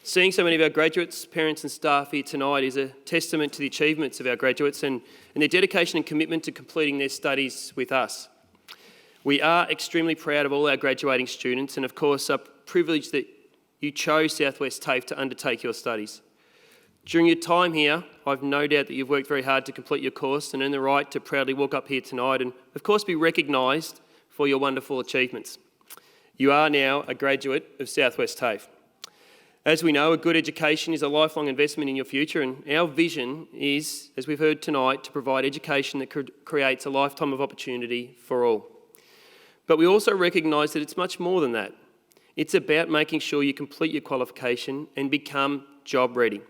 Seeing so many of our graduates, parents and staff here tonight is a testament to the achievements of our graduates and their dedication and commitment to completing their studies with us. We are extremely proud of all our graduating students and of course are privileged that you chose Southwest TAFE to undertake your studies. During your time here, I've no doubt that you've worked very hard to complete your course and earn the right to proudly walk up here tonight and, of course, be recognised for your wonderful achievements. You are now a graduate of Southwest TAFE. As we know, a good education is a lifelong investment in your future, and our vision is, as we've heard tonight, to provide education that creates a lifetime of opportunity for all. But we also recognise that it's much more than that. It's about making sure you complete your qualification and become job ready.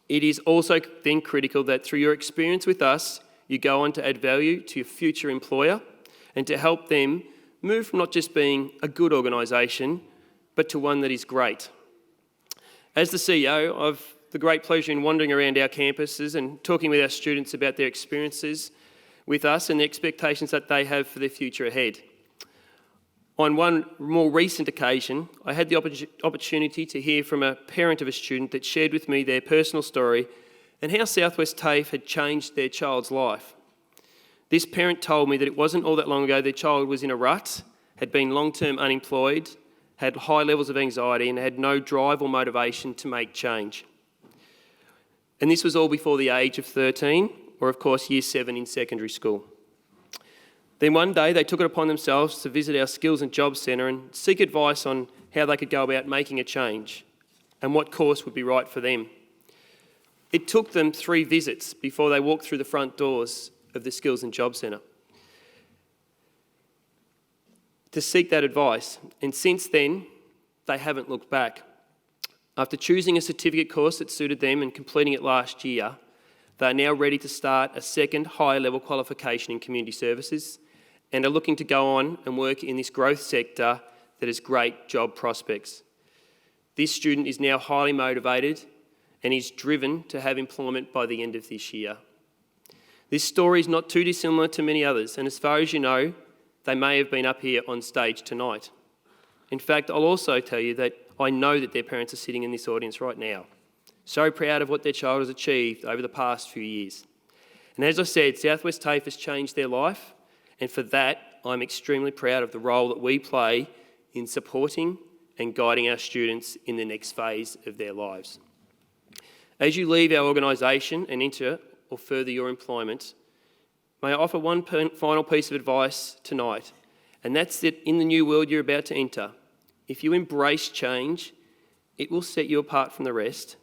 It is also then critical that through your experience with us, you go on to add value to your future employer and to help them move from not just being a good organisation, but to one that is great. As the CEO, I've the great pleasure in wandering around our campuses and talking with our students about their experiences with us and the expectations that they have for their future ahead. On one more recent occasion, I had the opportunity to hear from a parent of a student that shared with me their personal story and how Southwest TAFE had changed their child's life. This parent told me that it wasn't all that long ago their child was in a rut, had been long-term unemployed, had high levels of anxiety and had no drive or motivation to make change. And this was all before the age of 13, or of course year 7 in secondary school. Then one day they took it upon themselves to visit our Skills and Jobs Centre and seek advice on how they could go about making a change and what course would be right for them. It took them 3 visits before they walked through the front doors of the Skills and Jobs Centre to seek that advice, and since then, they haven't looked back. After choosing a certificate course that suited them and completing it last year, they are now ready to start a second higher level qualification in community services and are looking to go on and work in this growth sector that has great job prospects. This student is now highly motivated and is driven to have employment by the end of this year. This story is not too dissimilar to many others, and as far as you know, they may have been up here on stage tonight. In fact, I'll also tell you that I know that their parents are sitting in this audience right now, so proud of what their child has achieved over the past few years. And as I said, Southwest TAFE has changed their life, and for that, I'm extremely proud of the role that we play in supporting and guiding our students in the next phase of their lives. As you leave our organisation and enter or further your employment, may I offer one final piece of advice tonight, and that's that in the new world you're about to enter, if you embrace change, it will set you apart from the rest.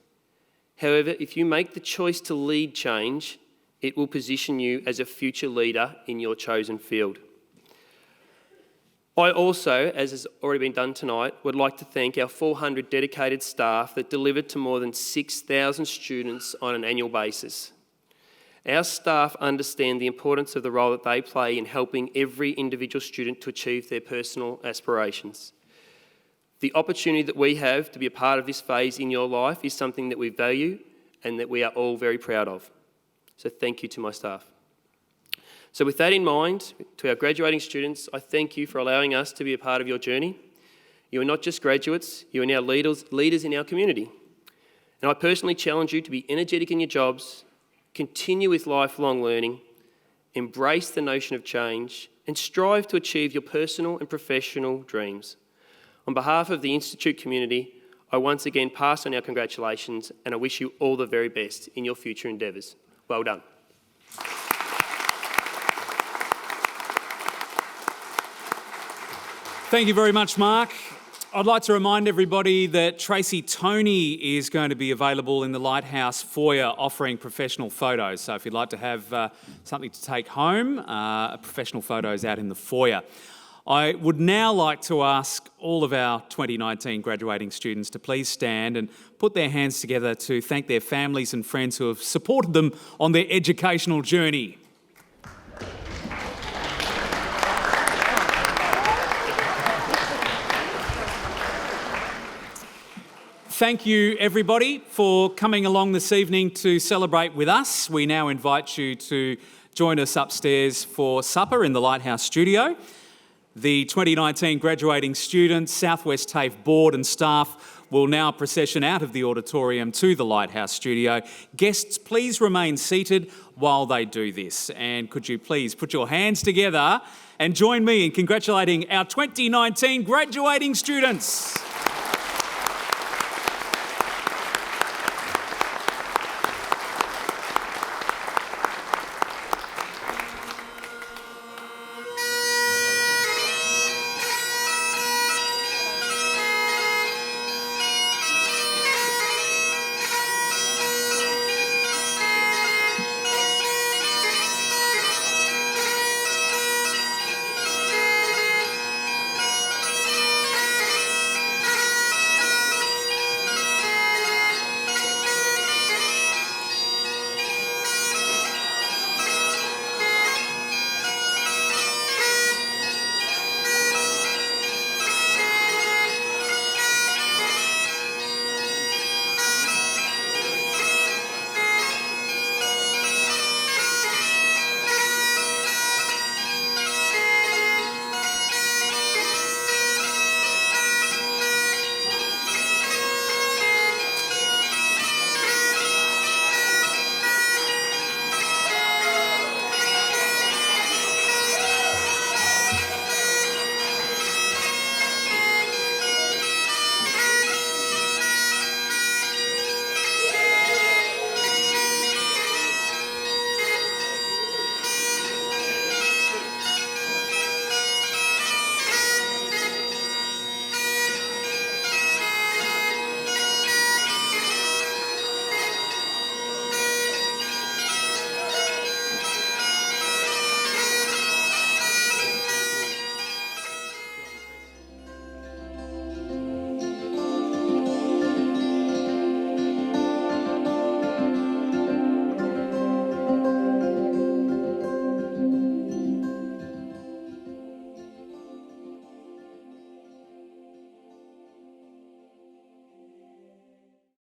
However, if you make the choice to lead change, it will position you as a future leader in your chosen field. I also, as has already been done tonight, would like to thank our 400 dedicated staff that delivered to more than 6,000 students on an annual basis. Our staff understand the importance of the role that they play in helping every individual student to achieve their personal aspirations. The opportunity that we have to be a part of this phase in your life is something that we value and that we are all very proud of. So thank you to my staff. So with that in mind, to our graduating students, I thank you for allowing us to be a part of your journey. You are not just graduates, you are now leaders in our community. And I personally challenge you to be energetic in your jobs, continue with lifelong learning, embrace the notion of change, and strive to achieve your personal and professional dreams. On behalf of the Institute community, I once again pass on our congratulations and I wish you all the very best in your future endeavours. Well done. Thank you very much, Mark. I'd like to remind everybody that Tracy Toney is going to be available in the Lighthouse foyer offering professional photos. So if you'd like to have something to take home, professional photos out in the foyer. I would now like to ask all of our 2019 graduating students to please stand and put their hands together to thank their families and friends who have supported them on their educational journey. Thank you, everybody, for coming along this evening to celebrate with us. We now invite you to join us upstairs for supper in the Lighthouse studio. The 2019 graduating students, Southwest TAFE board and staff will now procession out of the auditorium to the Lighthouse studio. Guests, please remain seated while they do this. And could you please put your hands together and join me in congratulating our 2019 graduating students.